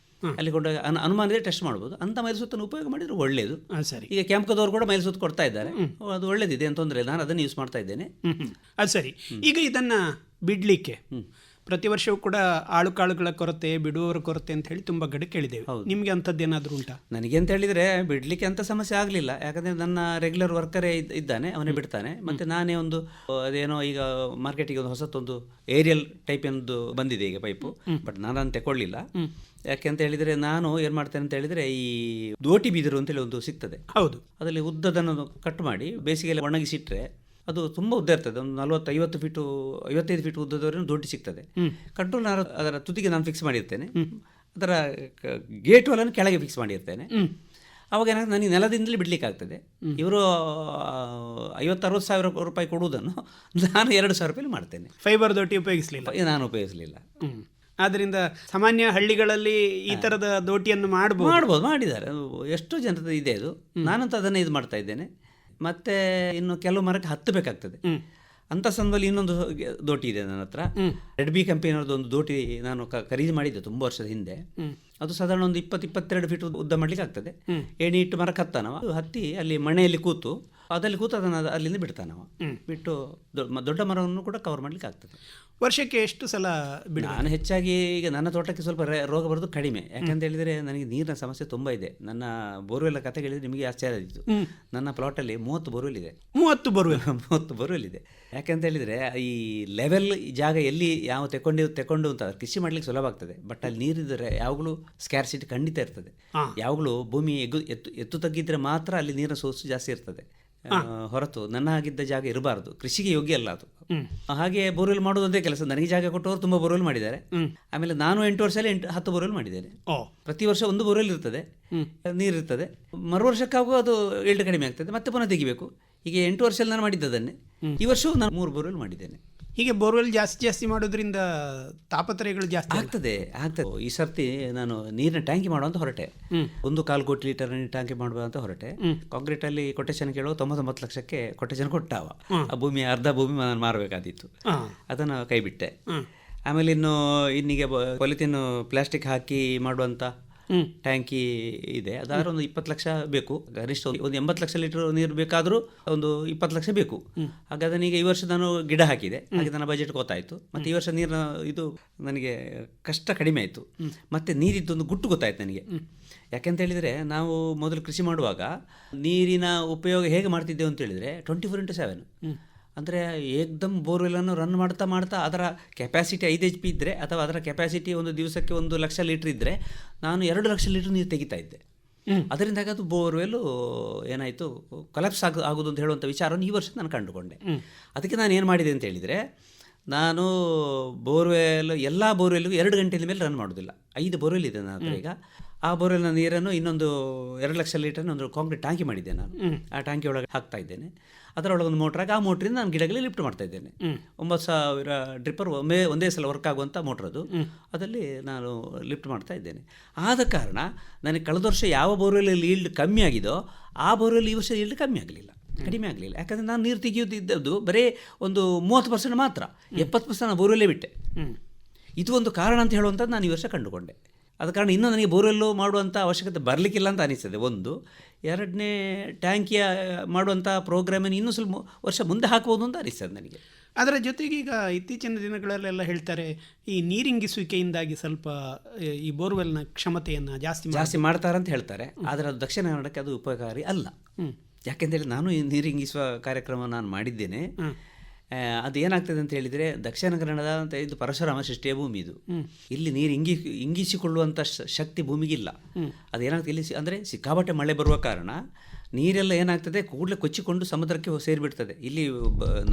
ಅಲ್ಲಿ ಕೊಂಡು ಅನುಮಾನ ಇದೆ ಟೆಸ್ಟ್ ಮಾಡ್ಬೋದು. ಅಂಥ ಮೈಲ್ಸುತ್ತನ್ನು ಉಪಯೋಗ ಮಾಡಿದರೆ ಒಳ್ಳೆಯದು. ಸರಿ. ಈಗ ಕ್ಯಾಂಪ್ಕದವ್ರು ಕೂಡ ಮೈಲ್ಸುತ್ತು ಕೊಡ್ತಾ ಇದ್ದಾರೆ, ಅದು ಒಳ್ಳೇದಿದೆ ಅಂತ ತೊಂದರೆ ಇಲ್ಲ. ನಾನು ಅದನ್ನು ಯೂಸ್ ಮಾಡ್ತಾ ಇದ್ದೇನೆ. ಅದು ಸರಿ. ಈಗ ಇದನ್ನು ಬಿಡಲಿಕ್ಕೆ ಪ್ರತಿ ವರ್ಷವೂ ಕೂಡ ಆಳುಕಾಳುಗಳ ಕೊರತೆ, ಬಿಡುವವರ ಕೊರತೆ ಅಂತ ಹೇಳಿ ತುಂಬ ಕಡೆ ಕೇಳಿದ್ದೇವೆ. ನಿಮಗೆ ಅಂಥದ್ದು ಏನಾದರೂ ಉಂಟಾ? ನನಗೆ ಅಂತ ಹೇಳಿದರೆ ಬಿಡಲಿಕ್ಕೆ ಅಂಥ ಸಮಸ್ಯೆ ಆಗಲಿಲ್ಲ. ಯಾಕಂದರೆ ನನ್ನ ರೆಗ್ಯುಲರ್ ವರ್ಕರೇ ಇದ್ದಾನೆ, ಅವನೇ ಬಿಡ್ತಾನೆ. ಮತ್ತು ನಾನೇ ಒಂದು ಅದೇನೋ ಈಗ ಮಾರ್ಕೆಟಿಗೆ ಒಂದು ಹೊಸತೊಂದು ಏರಿಯಲ್ ಟೈಪ್ ಏನದು ಬಂದಿದೆ ಈಗ ಪೈಪು, ಬಟ್ ನಾನು ಅದನ್ನು ತಗೊಳ್ಳಿಲ್ಲ. ಯಾಕೆ ಅಂತ ಹೇಳಿದರೆ ನಾನು ಏನು ಮಾಡ್ತೇನೆ ಅಂತ ಹೇಳಿದರೆ ಈ ದೋಟಿ ಬೀದರು ಅಂತೇಳಿ ಒಂದು ಸಿಗ್ತದೆ. ಹೌದು. ಅದರಲ್ಲಿ ಉದ್ದದನ್ನು ಕಟ್ ಮಾಡಿ ಬೇಸಿಗೆಯಲ್ಲಿ ಒಣಗಿಸಿಟ್ರೆ ಅದು ತುಂಬ ಉದ್ದ ಇರ್ತದೆ. ಒಂದು 40-50 ಫೀಟು 55 ಫೀಟ್ ಉದ್ದದವರೆಗೂ ದೊಡ್ಡ ಸಿಗ್ತದೆ. ಕಂಟ್ರೋಲ್ ಅದರ ತುದಿಗೆ ನಾನು ಫಿಕ್ಸ್ ಮಾಡಿರ್ತೇನೆ. ಅದರ ಗೇಟ್ ವಾಲನ್ನು ಕೆಳಗೆ ಫಿಕ್ಸ್ ಮಾಡಿರ್ತೇನೆ. ಅವಾಗ ಏನಾಗುತ್ತೆ, ನನಗೆ ನೆಲದಿಂದಲೇ ಬಿಡಲಿಕ್ಕೆ ಆಗ್ತದೆ. ಇವರು 50-60 ಸಾವಿರ ರೂಪಾಯಿ ಕೊಡುವುದನ್ನು ನಾನು 2,000 ರೂಪಾಯಿ ಮಾಡ್ತೇನೆ. ಫೈಬರ್ ದೋಟಿ ಉಪಯೋಗಿಸಲಿಲ್ಲ, ನಾನು ಉಪಯೋಗಿಸಲಿಲ್ಲ. ಆದ್ದರಿಂದ ಸಾಮಾನ್ಯ ಹಳ್ಳಿಗಳಲ್ಲಿ ಈ ಥರದ ದೋಟಿಯನ್ನು ಮಾಡ್ಬೋದು, ಮಾಡಿದ್ದಾರೆ. ಎಷ್ಟೋ ಜನರದ್ದು ಇದೆ ಅದು. ನಾನಂತ ಅದನ್ನೇ ಇದು ಮಾಡ್ತಾ ಇದ್ದೇನೆ. ಮತ್ತು ಇನ್ನು ಕೆಲವು ಮರಕ್ಕೆ ಹತ್ತಬೇಕಾಗ್ತದೆ. ಅಂಥ ಸಂದರ್ಭದಲ್ಲಿ ಇನ್ನೊಂದು ದೋಟಿ ಇದೆ ನನ್ನ ಹತ್ರ. ರೆಡ್ ಬಿ ಕಂಪನಿಯವ್ರದ್ದು ಒಂದು ದೋಟಿ ನಾನು ಖರೀದಿ ಮಾಡಿದ್ದೆ ತುಂಬ ವರ್ಷದ ಹಿಂದೆ. ಅದು ಸಾಧಾರಣ ಒಂದು 20-22 ಫೀಟ್ ಉದ್ದ ಮಾಡಲಿಕ್ಕೆ ಆಗ್ತದೆ. ಎಣ್ಣೆ ಇಟ್ಟು ಮರಕ್ಕೆ ಹತ್ತಾನವ, ಹತ್ತಿ ಅಲ್ಲಿ ಮನೆಯಲ್ಲಿ ಕೂತು ಅದನ್ನು ಅಲ್ಲಿಂದ ಬಿಡ್ತಾನವ. ಬಿಟ್ಟು ದೊಡ್ಡ ಮರವನ್ನು ಕೂಡ ಕವರ್ ಮಾಡಲಿಕ್ಕೆ ಆಗ್ತದೆ. ವರ್ಷಕ್ಕೆ ಎಷ್ಟು ಸಲ ನಾನು ಹೆಚ್ಚಾಗಿ ಈಗ ನನ್ನ ತೋಟಕ್ಕೆ ಸ್ವಲ್ಪ ರೋಗ ಬರೋದು ಕಡಿಮೆ. ಯಾಕಂತ ಹೇಳಿದರೆ ನನಗೆ ನೀರಿನ ಸಮಸ್ಯೆ ತುಂಬ ಇದೆ. ನನ್ನ ಬೋರ್ವೆಲ್ ಕತೆ ಹೇಳಿದರೆ ನಿಮಗೆ ಆಶ್ಚರ್ಯ ಇತ್ತು. ನನ್ನ ಪ್ಲಾಟಲ್ಲಿ 30 ಬೋರ್ವೆಲ್ ಇದೆ. 30 ಬೋರ್ವೆಲ್ ಇದೆ. ಯಾಕಂತ ಹೇಳಿದರೆ ಈ ಲೆವೆಲ್ ಜಾಗ ಎಲ್ಲಿ ಯಾವ ತೆಕೊಂಡು ಅಂತ ಕೃಷಿ ಮಾಡಲಿಕ್ಕೆ ಸುಲಭ ಆಗ್ತದೆ. ಬಟ್ ಅಲ್ಲಿ ನೀರಿದ್ದರೆ ಯಾವಾಗಲೂ ಸ್ಕ್ಯಾರ್ಸಿಟಿ ಖಂಡಿತ ಇರ್ತದೆ. ಯಾವಾಗಲೂ ಭೂಮಿ ಎತ್ತು ತಗ್ಗಿದ್ರೆ ಮಾತ್ರ ಅಲ್ಲಿ ನೀರಿನ ಸೋರ್ಸ್ ಜಾಸ್ತಿ ಇರ್ತದೆ. ಹೊರತು ನನ್ನ ಆಗಿದ್ದ ಜಾಗ ಇರಬಾರ್ದು, ಕೃಷಿಗೆ ಯೋಗ್ಯ ಅಲ್ಲ ಅದು. ಹಾಗೆ ಬೋರ್ವೆಲ್ ಮಾಡೋದಂತೆ ಕೆಲಸ. ನನಗೆ ಜಾಗ ಕೊಟ್ಟವರು ತುಂಬ ಬೋರ್ವೆಲ್ ಮಾಡಿದ್ದಾರೆ. ಆಮೇಲೆ ನಾನು 8 ವರ್ಷದಲ್ಲಿ 10 ಬೋರ್ವೆಲ್ ಮಾಡಿದ್ದೇನೆ. ಪ್ರತಿ ವರ್ಷ ಒಂದು ಬೋರ್ವೆಲ್ ಇರ್ತದೆ, ನೀರಿರ್ತದೆ. ಮರು ವರ್ಷಕ್ಕಾಗೂ ಅದು ಇಲ್ಡ್ ಕಡಿಮೆ ಆಗ್ತದೆ, ಮತ್ತೆ ಪುನಃ ತೆಗಿಬೇಕು. ಹೀಗೆ 8 ವರ್ಷದಲ್ಲಿ ನಾನು ಮಾಡಿದ್ದದನ್ನೇ ಈ ವರ್ಷವೂ ನಾನು 3 ಬೋರ್ವೆಲ್ ಮಾಡಿದ್ದೇನೆ. ಹೀಗೆ ಬೋರ್ವೆಲ್ ಜಾಸ್ತಿ ಮಾಡೋದ್ರಿಂದ ತಾಪತ್ರಯಗಳು ಜಾಸ್ತಿ ಆಗ್ತದೆ. ಈ ಸರ್ತಿ ನಾನು ನೀರಿನ ಟ್ಯಾಂಕಿ ಮಾಡುವಂತ ಹೊರಟೆ. 1.25 ಕೋಟಿ ಲೀಟರ್ ಟ್ಯಾಂಕಿ ಮಾಡುವ ಅಂತ ಹೊರಟೆ. ಕಾಂಕ್ರೀಟ್ ಅಲ್ಲಿ ಕೊಟೇಶನ್ ಕೇಳೋ 99 ಲಕ್ಷಕ್ಕೆ ಕೊಟೇಶನ್ ಕೊಟ್ಟಾವ. ಆ ಭೂಮಿ ಅರ್ಧ ಭೂಮಿ ನಾನು ಮಾರಬೇಕಾದಿತ್ತು, ಅದನ್ನು ಕೈ ಬಿಟ್ಟೆ. ಆಮೇಲೆ ಇನ್ನೀಗ ಪಾಲಿಥೀನ್ ಪ್ಲಾಸ್ಟಿಕ್ ಹಾಕಿ ಮಾಡುವಂತ ಟ್ಯಾಂಕಿ ಇದೆ. ಅದಾದ್ರೂ ಒಂದು 20 ಲಕ್ಷ ಬೇಕು. ಗರಿಷ್ಠ ಒಂದು 80 ಲಕ್ಷ ಲೀಟರ್ ನೀರು ಬೇಕಾದರೂ ಒಂದು 20 ಲಕ್ಷ ಬೇಕು. ಹಾಗಾದ್ರೆ ಈಗ ಈ ವರ್ಷ ನಾನು ಗಿಡ ಹಾಕಿದೆ, ಹಾಗೆ ನನ್ನ ಬಜೆಟ್ ಗೊತ್ತಾಯಿತು. ಮತ್ತು ಈ ವರ್ಷ ನೀರಿನ ಇದು ನನಗೆ ಕಷ್ಟ ಕಡಿಮೆ ಆಯಿತು. ಮತ್ತು ನೀರಿದ್ದೊಂದು ಗುಟ್ಟು ಗೊತ್ತಾಯ್ತು ನನಗೆ. ಯಾಕೆಂತ ಹೇಳಿದರೆ ನಾವು ಮೊದಲು ಕೃಷಿ ಮಾಡುವಾಗ ನೀರಿನ ಉಪಯೋಗ ಹೇಗೆ ಮಾಡ್ತಿದ್ದೇವೆ ಅಂತ ಹೇಳಿದರೆ 24/7 ಅಂದರೆ ಏಕ್ದಮ್ ಬೋರ್ವೆಲ್ಲನ್ನು ರನ್ ಮಾಡ್ತಾ ಅದರ ಕೆಪಾಸಿಟಿ 5 HP ಇದ್ದರೆ ಅಥವಾ ಅದರ ಕೆಪಾಸಿಟಿ ಒಂದು ದಿವಸಕ್ಕೆ 1 ಲಕ್ಷ ಲೀಟ್ರ್ ಇದ್ದರೆ ನಾನು 2 ಲಕ್ಷ ಲೀಟ್ರ್ ನೀರು ತೆಗಿತಾ ಇದ್ದೆ. ಅದರಿಂದಾಗಿ ಅದು ಬೋರ್ವೆಲ್ಲು ಏನಾಯಿತು, ಕೊಲಾಪ್ಸ್ ಆಗೋದು ಅಂತ ಹೇಳುವಂಥ ವಿಚಾರವನ್ನು ಈ ವರ್ಷ ನಾನು ಕಂಡುಕೊಂಡೆ. ಅದಕ್ಕೆ ನಾನು ಏನು ಮಾಡಿದೆ ಅಂತ ಹೇಳಿದರೆ, ನಾನು ಎಲ್ಲ ಬೋರ್ವೆಲ್ಗೂ 2 ಗಂಟೆಯ ಮೇಲೆ ರನ್ ಮಾಡೋದಿಲ್ಲ. 5 ಬೋರ್ವೆಲ್ ಇದೆ ನನ್ನ ಹತ್ರ ಈಗ. ಆ ಬೋರ್ವೆಲ್ನ ನೀರನ್ನು ಇನ್ನೊಂದು 2 ಲಕ್ಷ ಲೀಟರ್ನ ಒಂದು ಕಾಂಕ್ರೀಟ್ ಟ್ಯಾಂಕಿ ಮಾಡಿದ್ದೆ ನಾನು. ಆ ಟ್ಯಾಂಕಿ ಒಳಗೆ ಹಾಕ್ತಾ ಇದ್ದೇನೆ. ಅದರೊಳಗೆ ಒಂದು ಮೋಟ್ರಾಗಿ ಆ ಮೋಟ್ರಿಂದ ನಾನು ಗಿಡಗಳಿಗೆ ಲಿಫ್ಟ್ ಮಾಡ್ತಾ ಇದ್ದೇನೆ. 9,000 ಡ್ರಿಪ್ಪರ್ ಒಂದೇ ಸಲ ವರ್ಕ್ ಆಗುವಂಥ ಮೋಟ್ರ್ ಅದು. ಅದರಲ್ಲಿ ನಾನು ಲಿಫ್ಟ್ ಮಾಡ್ತಾ ಇದ್ದೇನೆ. ಆದ ಕಾರಣ ನನಗೆ ಕಳೆದ ವರ್ಷ ಯಾವ ಬೋರ್ವೆಲಲ್ಲಿ ಈಲ್ಡ್ ಕಮ್ಮಿ ಆಗಿದೋ ಆ ಬೋರ್ವೆಲ್ ಈ ವರ್ಷ ಈಲ್ಡ್ ಕಮ್ಮಿ ಆಗಲಿಲ್ಲ, ಕಡಿಮೆ ಆಗಲಿಲ್ಲ. ಯಾಕಂದರೆ ನಾನು ನೀರು ತೆಗೆಯೋದಿದ್ದದ್ದು ಬರೀ ಒಂದು 30% ಮಾತ್ರ, 70% ನಾನು ಬೋರ್ವೆಲ್ಲೇ ಬಿಟ್ಟೆ. ಇದು ಒಂದು ಕಾರಣ ಅಂತ ಹೇಳುವಂಥದ್ದು ನಾನು ಈ ವರ್ಷ ಕಂಡುಕೊಂಡೆ. ಆದ ಕಾರಣ ಇನ್ನೂ ನನಗೆ ಬೋರ್ವೆಲ್ಲು ಮಾಡುವಂಥ ಅವಶ್ಯಕತೆ ಬರಲಿಕ್ಕಿಲ್ಲ ಅಂತ ಅನಿಸ್ತದೆ ಒಂದು. ಎರಡನೇ ಟ್ಯಾಂಕಿಯ ಮಾಡುವಂಥ ಪ್ರೋಗ್ರಾಮನ್ನು ಇನ್ನೂ ಸ್ವಲ್ಪ ವರ್ಷ ಮುಂದೆ ಹಾಕ್ಬೋದು ಅಂತ ಅನಿಸ್ತದೆ ನನಗೆ. ಅದರ ಜೊತೆಗೆ ಈಗ ಇತ್ತೀಚಿನ ದಿನಗಳಲ್ಲೆಲ್ಲ ಹೇಳ್ತಾರೆ ಈ ನೀರಿಂಗಿಸುವಿಕೆಯಿಂದಾಗಿ ಸ್ವಲ್ಪ ಈ ಬೋರ್ವೆಲ್ನ ಕ್ಷಮತೆಯನ್ನು ಜಾಸ್ತಿ ಮಾಡ್ತಾರೆ ಅಂತ ಹೇಳ್ತಾರೆ. ಆದರೆ ಅದು ದಕ್ಷಿಣ ಕನ್ನಡಕ್ಕೆ ಅದು ಉಪಕಾರಿ ಅಲ್ಲ. ಯಾಕೆಂತೇಳಿ ನಾನು ಈ ನೀರಿಂಗಿಸುವ ಕಾರ್ಯಕ್ರಮ ನಾನು ಮಾಡಿದ್ದೇನೆ. ಅದು ಏನಾಗ್ತದೆ ಅಂತ ಹೇಳಿದರೆ, ದಕ್ಷಿಣ ಕನ್ನಡದ ಅಂತ ಇದು ಪರಶುರಾಮ ಸೃಷ್ಟಿಯ ಭೂಮಿ ಇದು. ಇಲ್ಲಿ ನೀರು ಇಂಗಿಸಿಕೊಳ್ಳುವಂಥ ಶಕ್ತಿ ಭೂಮಿಗಿಲ್ಲ. ಅದೇನಾಗ್ತದೆ ಇಲ್ಲಿ ಅಂದರೆ ಸಿಕ್ಕಾಪಟ್ಟೆ ಮಳೆ ಬರುವ ಕಾರಣ ನೀರೆಲ್ಲ ಏನಾಗ್ತದೆ ಕೂಡಲೇ ಕೊಚ್ಚಿಕೊಂಡು ಸಮುದ್ರಕ್ಕೆ ಸೇರಿಬಿಡ್ತದೆ. ಇಲ್ಲಿ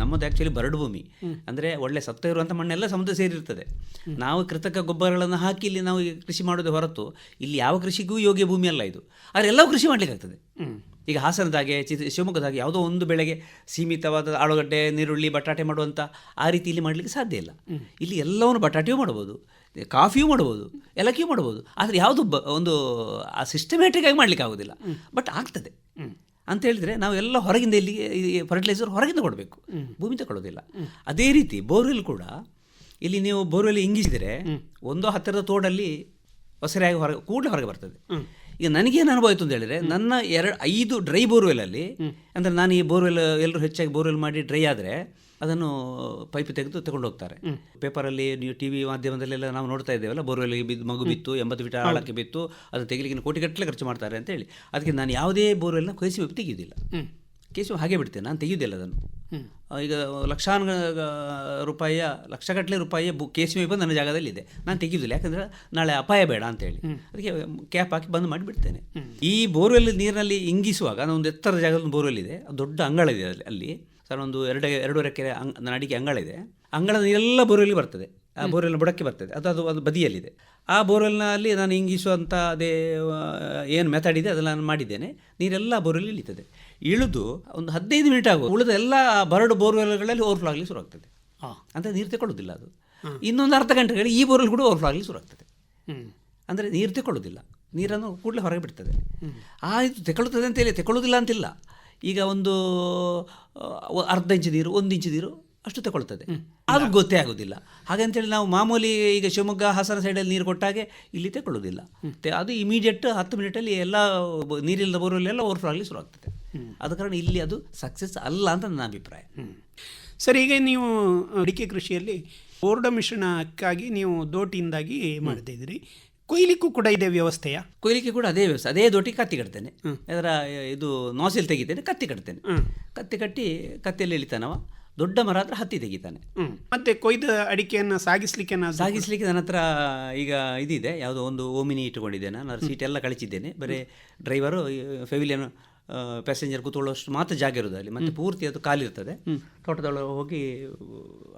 ನಮ್ಮದು ಆ್ಯಕ್ಚುಲಿ ಬರಡು ಭೂಮಿ, ಅಂದರೆ ಒಳ್ಳೆ ಸತ್ತ ಇರುವಂಥ ಮಣ್ಣೆಲ್ಲ ಸಮುದ್ರ ಸೇರಿರ್ತದೆ. ನಾವು ಕೃತಕ ಗೊಬ್ಬರಗಳನ್ನು ಹಾಕಿ ಇಲ್ಲಿ ನಾವು ಕೃಷಿ ಮಾಡೋದು ಹೊರತು ಇಲ್ಲಿ ಯಾವ ಕೃಷಿಗೂ ಯೋಗ್ಯ ಭೂಮಿ ಅಲ್ಲ ಇದು. ಆದರೆ ಎಲ್ಲವೂ ಕೃಷಿ ಮಾಡಲಿಕ್ಕಾಗ್ತದೆ. ಈಗ ಹಾಸನದಾಗೆ ಶಿವಮೊಗ್ಗದಾಗೆ ಯಾವುದೋ ಒಂದು ಬೆಳೆಗೆ ಸೀಮಿತವಾದ ಆಲೂಗಡ್ಡೆ, ನೀರುಳ್ಳಿ, ಬಟಾಟೆ ಮಾಡುವಂಥ ಆ ರೀತಿ ಇಲ್ಲಿ ಮಾಡಲಿಕ್ಕೆ ಸಾಧ್ಯ ಇಲ್ಲ. ಇಲ್ಲಿ ಎಲ್ಲವನ್ನು ಬಟಾಟೆಯೂ ಮಾಡ್ಬೋದು, ಕಾಫಿಯೂ ಮಾಡ್ಬೋದು, ಏಲಕ್ಕಿಯೂ ಮಾಡ್ಬೋದು. ಆದರೆ ಯಾವುದು ಒಂದು ಆ ಸಿಸ್ಟಮ್ಯಾಟಿಕ್ ಆಗಿ ಮಾಡಲಿಕ್ಕೆ ಆಗೋದಿಲ್ಲ. ಬಟ್ ಆಗ್ತದೆ ಅಂತ ಹೇಳಿದರೆ ನಾವು ಎಲ್ಲ ಹೊರಗಿಂದ ಇಲ್ಲಿ ಫರ್ಟಿಲೈಸರ್ ಹೊರಗಿಂದ ಕೊಡಬೇಕು, ಭೂಮಿ ತಗೊಳ್ಳೋದಿಲ್ಲ. ಅದೇ ರೀತಿ ಬೋರ್ವೆಲ್ ಕೂಡ ಇಲ್ಲಿ ನೀವು ಬೋರ್ವೆಲ್ ಇಂಗಿಸಿದರೆ ಒಂದೋ ಹತ್ತಿರದ ತೋಡಲ್ಲಿ ಹೊಸರಾಗಿ ಕೂಡಲೇ ಹೊರಗೆ ಬರ್ತದೆ. ಈಗ ನನಗೇನು ಅನುಭವ ಆಯಿತು ಅಂತ ಹೇಳಿದರೆ, ನನ್ನ 5 ಡ್ರೈ ಬೋರ್ವೆಲಲ್ಲಿ, ಅಂದರೆ ನಾನು ಈ ಬೋರ್ವೆಲ್ ಎಲ್ಲರೂ ಹೆಚ್ಚಾಗಿ ಬೋರ್ವೆಲ್ ಮಾಡಿ ಡ್ರೈ ಆದರೆ ಅದನ್ನು ಪೈಪ್ ತೆಗೆದು ತಗೊಂಡು ಹೋಗ್ತಾರೆ. ಪೇಪರಲ್ಲಿ ನೀವು ಟಿ ವಿ ಮಾಧ್ಯಮದಲ್ಲೆಲ್ಲ ನಾವು ನೋಡ್ತಾ ಇದ್ದೇವಲ್ಲ, ಬೋರ್ವೆಲ್ಗೆ ಬಿದ್ದು ಮಗು ಬಿತ್ತು, 80 ಫೀಟ್ ಆಳಕ್ಕೆ ಬಿತ್ತು, ಅದು ತೆಗಿಲಿಕ್ಕೆ ಕೋಟಿಗಟ್ಟಲೆ ಖರ್ಚು ಮಾಡ್ತಾರೆ ಅಂತೇಳಿ. ಅದಕ್ಕೆ ನಾನು ಯಾವುದೇ ಬೋರ್ವೆಲ್ನ KC ಪೈಪ್ ತೆಗೆಯೋದಿಲ್ಲ. KC ಹಾಗೆ ಬಿಡ್ತೇನೆ, ನಾನು ತೆಗೆಯೋದಿಲ್ಲ ಅದನ್ನು. ಈಗ ಲಕ್ಷಗಟ್ಟಲೆ ರೂಪಾಯಿಯ KC ಪೈಪ್ ನನ್ನ ಜಾಗದಲ್ಲಿ ಇದೆ, ನಾನು ತೆಗೆಯೋದಿಲ್ಲ. ಯಾಕಂದರೆ ನಾಳೆ ಅಪಾಯ ಬೇಡ ಅಂತೇಳಿ ಅದಕ್ಕೆ ಕ್ಯಾಪ್ ಹಾಕಿ ಬಂದ್ ಮಾಡಿ ಬಿಡ್ತೇನೆ. ಈ ಬೋರ್ವೆಲ್ ನೀರಿನಲ್ಲಿ ಇಂಗಿಸುವಾಗ ನಾನು ಒಂದು ಎತ್ತರದ ಜಾಗದಲ್ಲಿ ಬೋರ್ವೆಲ್ ಇದೆ, ದೊಡ್ಡ ಅಂಗಳ ಇದೆ ಅಲ್ಲಿ. ಸರ್ ಒಂದು 2.5 ಎಕರೆ ನನ್ನ ಅಡಿಕೆ ಅಂಗಳ ಇದೆ. ಅಂಗಳದ ನೀರೆಲ್ಲ ಬೋರ್ವೆಲ್ಗೆ ಬರ್ತದೆ, ಆ ಬೋರ್ವೆಲ್ನ ಬುಡಕ್ಕೆ ಬರ್ತದೆ. ಅದು ಬದಿಯಲ್ಲಿದೆ. ಆ ಬೋರ್ವೆಲ್ನಲ್ಲಿ ನಾನು ಇಂಗಿಸುವಂಥ ಅದೇ ಏನು ಮೆಥಡ್ ಇದೆ ಅದನ್ನು ನಾನು ಮಾಡಿದ್ದೇನೆ. ನೀರೆಲ್ಲ ಬೋರ್ವೆಲ್ ಇಳಿತದೆ. ಇಳಿದು ಒಂದು 15 ಮಿನಿಟ್ ಆಗುವ ಉಳಿದ ಎಲ್ಲ ಬರಡು ಬೋರ್ವೆಲ್ಗಳಲ್ಲಿ ಓವರ್ಫ್ಲೋ ಆಗಲಿ ಶುರು ಆಗ್ತದೆ. ಅಂದರೆ ನೀರು ತಗೊಳ್ಳೋದಿಲ್ಲ ಅದು. ಇನ್ನೊಂದು ಅರ್ಧ ಗಂಟೆಗಳಲ್ಲಿ ಈ ಬೋರ್ವೆಲ್ ಕೂಡ ಓವರ್ಫ್ಲೋ ಆಗಲಿ ಶುರು ಆಗ್ತದೆ. ಅಂದರೆ ನೀರು ತಗೊಳ್ಳೋದಿಲ್ಲ, ನೀರನ್ನು ಕೂಡಲೇ ಹೊರಗೆ ಬಿಡ್ತದೆ. ಇದು ತಗೊಳ್ಳುತ್ತದೆ ಅಂತೇಳಿ ತಗೊಳ್ಳೋದಿಲ್ಲ ಅಂತಿಲ್ಲ. ಈಗ ಒಂದು ಅರ್ಧ ಇಂಚು ನೀರು, 1 ಇಂಚು ನೀರು ಅಷ್ಟು ತಗೊಳ್ತದೆ. ಅದು ಗೊತ್ತೇ ಆಗೋದಿಲ್ಲ. ಹಾಗಂತೇಳಿ ನಾವು ಮಾಮೂಲಿ ಈಗ ಶಿವಮೊಗ್ಗ, ಹಾಸನ ಸೈಡಲ್ಲಿ ನೀರು ಕೊಟ್ಟಾಗೆ ಇಲ್ಲಿ ತಗೊಳ್ಳೋದಿಲ್ಲ. ಅದು ಇಮಿಡಿಯೇಟ್ 10 ಮಿನಿಟಲ್ಲಿ ಎಲ್ಲ ನೀರಿಲ್ಲದ ಬೋರ್ವೆಲ್ಲ ಓವರ್ಫ್ಲೋ ಆಗಲಿ ಶುರು ಆಗ್ತದೆ. ಆದ ಕಾರಣ ಇಲ್ಲಿ ಅದು ಸಕ್ಸಸ್ ಅಲ್ಲ ಅಂತ ನನ್ನ ಅಭಿಪ್ರಾಯ. ಸರ್, ಈಗ ನೀವು ಅಡಿಕೆ ಕೃಷಿಯಲ್ಲಿ ಬೋರ್ಡ ಮಿಶ್ರಣಕ್ಕಾಗಿ ನೀವು ದೋಟಿಯಿಂದಾಗಿ ಮಾಡ್ತಾ ಇದ್ದೀರಿ. ಕೊಯ್ಲಿಕ್ಕೂ ಕೂಡ ಇದೇ ವ್ಯವಸ್ಥೆಯ? ಕೊಯ್ಲಿಕ್ಕೆ ಕೂಡ ಅದೇ ವ್ಯವಸ್ಥೆ, ಅದೇ ದೊಡ್ಡ ಕತ್ತಿ ಕಟ್ತೇನೆ. ಅದರ ಇದು ನಾಸಿಲ್ ತೆಗಿತೇನೆ, ಕತ್ತಿ ಕಟ್ತೇನೆ. ಕತ್ತಿ ಕಟ್ಟಿ ಕತ್ತಿಯಲ್ಲಿ ಎಳಿತಾನವ. ದೊಡ್ಡ ಮರ ಹತ್ರ ಹತ್ತಿ ತೆಗಿತಾನೆ. ಮತ್ತೆ ಕೊಯ್ದ ಅಡಿಕೆಯನ್ನು ಸಾಗಿಸ್ಲಿಕ್ಕೆ ನನ್ನ ಹತ್ರ ಈಗ ಇದಿದೆ, ಯಾವುದೋ ಒಂದು ಓಮಿನಿ ಇಟ್ಟುಕೊಂಡಿದ್ದೇನೆ. ನಾನು ಸೀಟ್ ಎಲ್ಲ ಕಳಿಸಿದ್ದೇನೆ. ಬರೀ ಡ್ರೈವರು ಫೆವಿಲಿಯನ್ ಪ್ಯಾಸೆಂಜರ್ ಕೂತ್ಕೊಳ್ಳೋಷ್ಟು ಮಾತ್ರ ಜಾಗ ಇರೋದು ಅಲ್ಲಿ. ಮತ್ತು ಪೂರ್ತಿ ಅದು ಕಾಲಿರ್ತದೆ. ತೋಟದೊಳಗೆ ಹೋಗಿ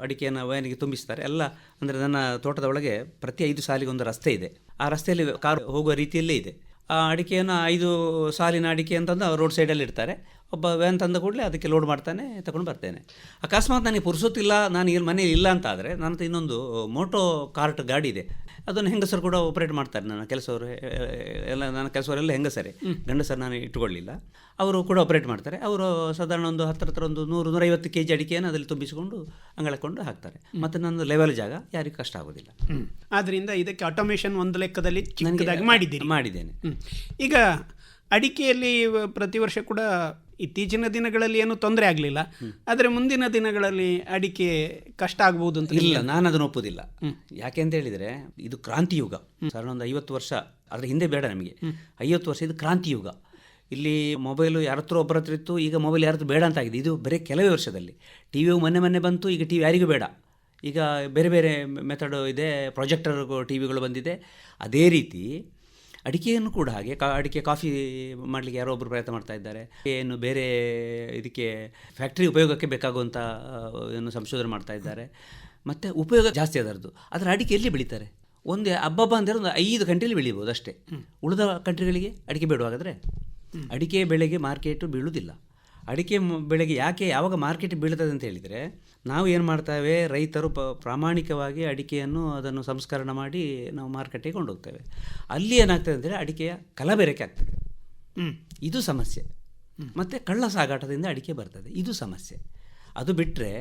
ಅಡಿಕೆಯನ್ನು ವ್ಯಾನಿಗೆ ತುಂಬಿಸ್ತಾರೆ ಎಲ್ಲ. ಅಂದರೆ ನನ್ನ ತೋಟದ ಒಳಗೆ ಪ್ರತಿ 5 ಸಾಲಿಗೆ ಒಂದು ರಸ್ತೆ ಇದೆ. ಆ ರಸ್ತೆಯಲ್ಲಿ ಕಾರು ಹೋಗುವ ರೀತಿಯಲ್ಲೇ ಇದೆ. ಆ ಅಡಿಕೆಯನ್ನು 5 ಸಾಲಿನ ಅಡಿಕೆ ಅಂತಂದು ರೋಡ್ ಸೈಡಲ್ಲಿ ಇಡ್ತಾರೆ. ಒಬ್ಬ ವ್ಯಾನ್ ತಂದ ಕೂಡಲೇ ಅದಕ್ಕೆ ಲೋಡ್ ಮಾಡ್ತಾನೆ, ತಗೊಂಡು ಬರ್ತೇನೆ. ಅಕಸ್ಮಾತ್ ನನಗೆ ಪುರ್ಸೊತ್ತಿಲ್ಲ, ನಾನು ಇಲ್ಲಿ ಮನೇಲಿ ಇಲ್ಲ ಅಂತ ಆದರೆ ನನ್ನ ಹತ್ರ ಇನ್ನೊಂದು ಮೋಟೋ ಕಾರ್ಟ್ ಗಾಡಿ ಇದೆ. ಅದನ್ನು ಹೆಂಗಸರು ಕೂಡ ಆಪರೇಟ್ ಮಾಡ್ತಾರೆ. ನನ್ನ ಕೆಲಸವರು ಎಲ್ಲ, ನನ್ನ ಕೆಲಸವರೆಲ್ಲ ಹೆಂಗಸರೇ, ಗಂಡಸರು ನಾನು ಇಟ್ಟುಕೊಳ್ಳಿಲ್ಲ. ಅವರು ಕೂಡ ಆಪರೇಟ್ ಮಾಡ್ತಾರೆ. ಅವರು ಸಾಧಾರಣ ಒಂದು ಹತ್ತಿರ ಒಂದು 100-150 kg ಅಡಿಕೆಯನ್ನು ಅದರಲ್ಲಿ ತುಂಬಿಸಿಕೊಂಡು ಅಂಗಳಕೊಂಡು ಹಾಕ್ತಾರೆ. ಮತ್ತು ನನ್ನ ಲೆವೆಲ್ ಜಾಗ ಯಾರಿಗೂ ಕಷ್ಟ ಆಗೋದಿಲ್ಲ. ಆದ್ದರಿಂದ ಇದಕ್ಕೆ ಆಟೋಮೇಷನ್ ಒಂದು ಲೆಕ್ಕದಲ್ಲಿ ಚಿಕ್ಕದಾಗಿ ಮಾಡಿದ್ದೇನೆ. ಈಗ ಅಡಿಕೆಯಲ್ಲಿ ಪ್ರತಿ ವರ್ಷ ಕೂಡ ಇತ್ತೀಚಿನ ದಿನಗಳಲ್ಲಿ ಏನೂ ತೊಂದರೆ ಆಗಲಿಲ್ಲ, ಆದರೆ ಮುಂದಿನ ದಿನಗಳಲ್ಲಿ ಅಡಿಕೆ ಕಷ್ಟ ಆಗ್ಬೋದು ಅಂತ. ಇಲ್ಲ, ನಾನು ಅದನ್ನು ಒಪ್ಪೋದಿಲ್ಲ. ಯಾಕೆ ಅಂತ ಹೇಳಿದರೆ ಇದು ಕ್ರಾಂತಿಯುಗ. ಸಾಧಾರಣ ಒಂದು 50 ವರ್ಷ, ಅದರ ಹಿಂದೆ ಬೇಡ ನಮಗೆ, 50 ವರ್ಷ ಇದು ಕ್ರಾಂತಿಯುಗ. ಇಲ್ಲಿ ಮೊಬೈಲು ಯಾರ ಹತ್ರ ಒಬ್ಬರ ಹತ್ರ ಇತ್ತು, ಈಗ ಮೊಬೈಲ್ ಯಾರ ಹತ್ರ ಬೇಡ ಅಂತ ಆಗಿದೆ. ಇದು ಬರೀ ಕೆಲವೇ ವರ್ಷದಲ್ಲಿ. ಟಿ ವಿಯು ಮೊನ್ನೆ ಬಂತು, ಈಗ ಟಿ ವಿ ಯಾರಿಗೂ ಬೇಡ. ಈಗ ಬೇರೆ ಬೇರೆ ಮೆಥಡು ಇದೆ, ಪ್ರೊಜೆಕ್ಟರ್ ಟಿ ವಿಗಳು ಬಂದಿದೆ. ಅದೇ ರೀತಿ ಅಡಿಕೆಯನ್ನು ಕೂಡ ಹಾಗೆ, ಅಡಿಕೆ ಕಾಫಿ ಮಾಡಲಿಕ್ಕೆ ಯಾರೋ ಒಬ್ಬರು ಪ್ರಯತ್ನ ಮಾಡ್ತಾ ಇದ್ದಾರೆ. ಏನು ಬೇರೆ ಇದಕ್ಕೆ ಫ್ಯಾಕ್ಟ್ರಿ ಉಪಯೋಗಕ್ಕೆ ಬೇಕಾಗುವಂಥ ಏನು ಸಂಶೋಧನೆ ಮಾಡ್ತಾ ಇದ್ದಾರೆ. ಮತ್ತು ಉಪಯೋಗ ಜಾಸ್ತಿ ಅದರದ್ದು. ಅದರ ಅಡಿಕೆ ಎಲ್ಲಿ ಬೆಳೀತಾರೆ? ಒಂದು ಹಬ್ಬ ಅಂದರೆ ಒಂದು 5 ಗಂಟೆಯಲ್ಲಿ ಬೆಳೀಬೋದು ಅಷ್ಟೇ. ಉಳಿದ ಕಂಟ್ರಿಗಳಿಗೆ ಅಡಿಕೆ ಬೇಡವಾಗಾದರೆ ಅಡಿಕೆ ಬೆಳೆಗೆ ಮಾರ್ಕೆಟು ಬೀಳುವುದಿಲ್ಲ. ಅಡಿಕೆ ಬೆಳೆಗೆ ಯಾವಾಗ ಮಾರ್ಕೆಟ್ ಬೀಳ್ತದೆ ಅಂತ ಹೇಳಿದರೆ, ನಾವು ಏನು ಮಾಡ್ತೇವೆ, ರೈತರು ಪ್ರಾಮಾಣಿಕವಾಗಿ ಅಡಿಕೆಯನ್ನು ಅದನ್ನು ಸಂಸ್ಕರಣ ಮಾಡಿ ನಾವು ಮಾರ್ಕೆಟಿಗೆ ಕೊಂಡೋಗ್ತೇವೆ. ಅಲ್ಲಿ ಏನಾಗ್ತದೆ ಅಂದರೆ ಅಡಿಕೆಯ ಕಲಬೆರಕೆ ಆಗ್ತದೆ, ಇದು ಸಮಸ್ಯೆ. ಮತ್ತು ಕಳ್ಳ ಸಾಗಾಟದಿಂದ ಅಡಿಕೆ ಬರ್ತದೆ, ಇದು ಸಮಸ್ಯೆ. ಅದು ಬಿಟ್ಟರೆ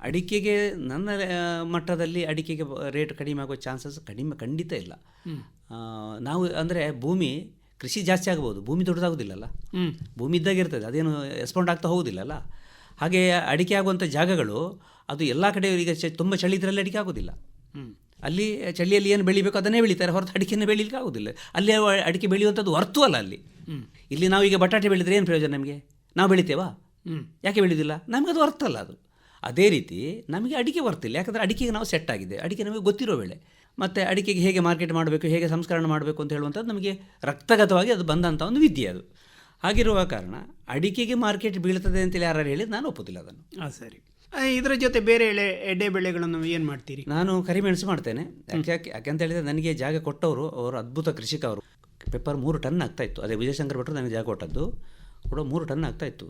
ಅಡಿಕೆಗೆ ನನ್ನ ಮಟ್ಟದಲ್ಲಿ ಅಡಿಕೆಗೆ ರೇಟ್ ಕಡಿಮೆ ಆಗೋ ಚಾನ್ಸಸ್ ಖಂಡಿತ ಇಲ್ಲ. ನಾವು ಅಂದರೆ ಭೂಮಿ ಕೃಷಿ ಜಾಸ್ತಿ ಆಗ್ಬೋದು, ಭೂಮಿ ದೊಡ್ಡದಾಗೋದಿಲ್ಲಲ್ಲ, ಭೂಮಿ ಇದ್ದಾಗ ಇರ್ತದೆ, ಅದೇನು ಎಸ್ಪೌಂಡ್ ಆಗ್ತಾ ಹೋಗೋದಿಲ್ಲಲ್ಲ. ಹಾಗೆ ಅಡಿಕೆ ಆಗುವಂಥ ಜಾಗಗಳು ಅದು ಎಲ್ಲ ಕಡೆ ಈಗ ತುಂಬ ಚಳಿ ಇದರಲ್ಲಿ ಅಡಿಕೆ ಆಗೋದಿಲ್ಲ. ಅಲ್ಲಿ ಚಳಿಯಲ್ಲಿ ಏನು ಬೆಳಿಬೇಕು ಅದನ್ನೇ ಬೆಳೀತಾರೆ ಹೊರತು ಅಡಿಕೆಯನ್ನು ಬೆಳೀಲಿಕ್ಕೆ ಆಗೋದಿಲ್ಲ. ಅಲ್ಲಿ ಅಡಿಕೆ ಬೆಳೆಯುವಂಥದ್ದು ಹೊರ್ತು ಅಲ್ಲ ಅಲ್ಲಿ. ಇಲ್ಲಿ ನಾವು ಈಗ ಬಟಾಟೆ ಬೆಳೆದರೆ ಏನು ಪ್ರಯೋಜನ ನಮಗೆ? ನಾವು ಬೆಳಿತೇವಾ? ಯಾಕೆ ಬೆಳೆಯೋದಿಲ್ಲ? ನಮಗೆ ಅದು ಅರ್ಥಲ್ಲ ಅದು. ಅದೇ ರೀತಿ ನಮಗೆ ಅಡಿಕೆ ಬರ್ತಿಲ್ಲ, ಯಾಕಂದರೆ ಅಡಿಕೆಗೆ ನಾವು ಸೆಟ್ ಆಗಿದೆ, ಅಡಿಕೆ ನಮಗೆ ಗೊತ್ತಿರೋ ಬೆಳೆ. ಮತ್ತು ಅಡಿಕೆಗೆ ಹೇಗೆ ಮಾರ್ಕೆಟ್ ಮಾಡಬೇಕು, ಹೇಗೆ ಸಂಸ್ಕರಣೆ ಮಾಡಬೇಕು ಅಂತ ಹೇಳುವಂಥದ್ದು ನಮಗೆ ರಕ್ತಗತವಾಗಿ ಅದು ಬಂದಂಥ ಒಂದು ವಿದ್ಯೆ ಅದು. ಹಾಗಿರುವ ಕಾರಣ ಅಡಿಕೆಗೆ ಮಾರ್ಕೆಟ್ ಬೀಳ್ತದೆ ಅಂತೇಳಿ ಯಾರು ಹೇಳಿದ್ದು ನಾನು ಒಪ್ಪೋದಿಲ್ಲ ಅದನ್ನು. ಸರಿ, ಇದರ ಜೊತೆ ಬೇರೆ ಎಡೆ ಬೆಳೆಗಳನ್ನು ಏನು ಮಾಡ್ತೀರಿ? ನಾನು ಕರಿಮೆಣಸು ಮಾಡ್ತೇನೆ. ಯಾಕೆಂತ ಹೇಳಿದರೆ ನನಗೆ ಜಾಗ ಕೊಟ್ಟವರು ಅವರು ಅದ್ಭುತ ಕೃಷಿಕ. ಅವರು ಪೆಪ್ಪರ್ 3 ಟನ್ ಆಗ್ತಾಯಿತ್ತು. ಅದೇ ವಿಜಯಶಂಕರ್ ಭಟ್ರು ನನಗೆ ಜಾಗ ಕೊಟ್ಟದ್ದು ಕೂಡ 3 ಟನ್ ಆಗ್ತಾಯಿತ್ತು.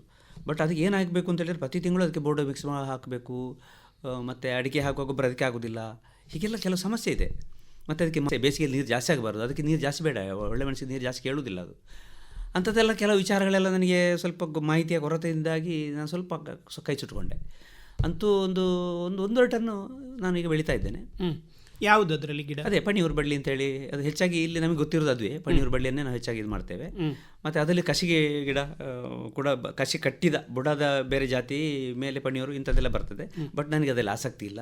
ಬಟ್ ಅದಕ್ಕೆ ಏನಾಗಬೇಕು ಅಂತ ಹೇಳಿದರೆ ಪ್ರತಿ ತಿಂಗಳು ಅದಕ್ಕೆ ಬೋರ್ಡ್ ಮಿಕ್ಸ್ ಹಾಕಬೇಕು, ಮತ್ತು ಅಡಿಕೆ ಹಾಕುವ ಗೊಬ್ಬರ ಅದಕ್ಕೆ ಆಗೋದಿಲ್ಲ, ಹೀಗೆಲ್ಲ ಕೆಲವು ಸಮಸ್ಯೆ ಇದೆ. ಮತ್ತು ಅದಕ್ಕೆ ಬೇಸಿಗೆಯಲ್ಲಿ ನೀರು ಜಾಸ್ತಿ ಆಗಬಾರ್ದು, ಅದಕ್ಕೆ ನೀರು ಜಾಸ್ತಿ ಬೇಡ, ಒಳ್ಳೆ ಮೆಣಸಿಗೆ ನೀರು ಜಾಸ್ತಿ ಕೇಳುವುದಿಲ್ಲ ಅದು. ಅಂಥದ್ದೆಲ್ಲ ಕೆಲವು ವಿಚಾರಗಳೆಲ್ಲ ನನಗೆ ಸ್ವಲ್ಪ ಮಾಹಿತಿಯ ಕೊರತೆಯಿಂದಾಗಿ ನಾನು ಸ್ವಲ್ಪ ಕೈ ಸುಟ್ಕೊಂಡೆ. ಅಂತೂ ಒಂದೂವರೆ ಟನ್ನು ನಾನು ಈಗ ಬೆಳೀತಾ ಇದ್ದೇನೆ. ಯಾವುದು ಅದರಲ್ಲಿ ಗಿಡ? ಅದೇ ಪಣಿಯೂರು ಬಳ್ಳಿ ಅಂತೇಳಿ, ಅದು ಹೆಚ್ಚಾಗಿ ಇಲ್ಲಿ ನಮಗೆ ಗೊತ್ತಿರೋದು ಅದುವೇ ಪಣಿಯೂರು ಬಳ್ಳಿಯನ್ನೇ ನಾವು ಹೆಚ್ಚಾಗಿ ಇದು ಮಾಡ್ತೇವೆ. ಮತ್ತು ಅದರಲ್ಲಿ ಕಸಿಗೆ ಗಿಡ ಕೂಡ, ಕಸಿ ಕಟ್ಟಿದ ಬುಡದ ಬೇರೆ ಜಾತಿ ಮೇಲೆ ಪಣಿಯೂರು ಇಂಥದ್ದೆಲ್ಲ ಬರ್ತದೆ. ಬಟ್ ನನಗೆ ಅದೆಲ್ಲ ಆಸಕ್ತಿ ಇಲ್ಲ.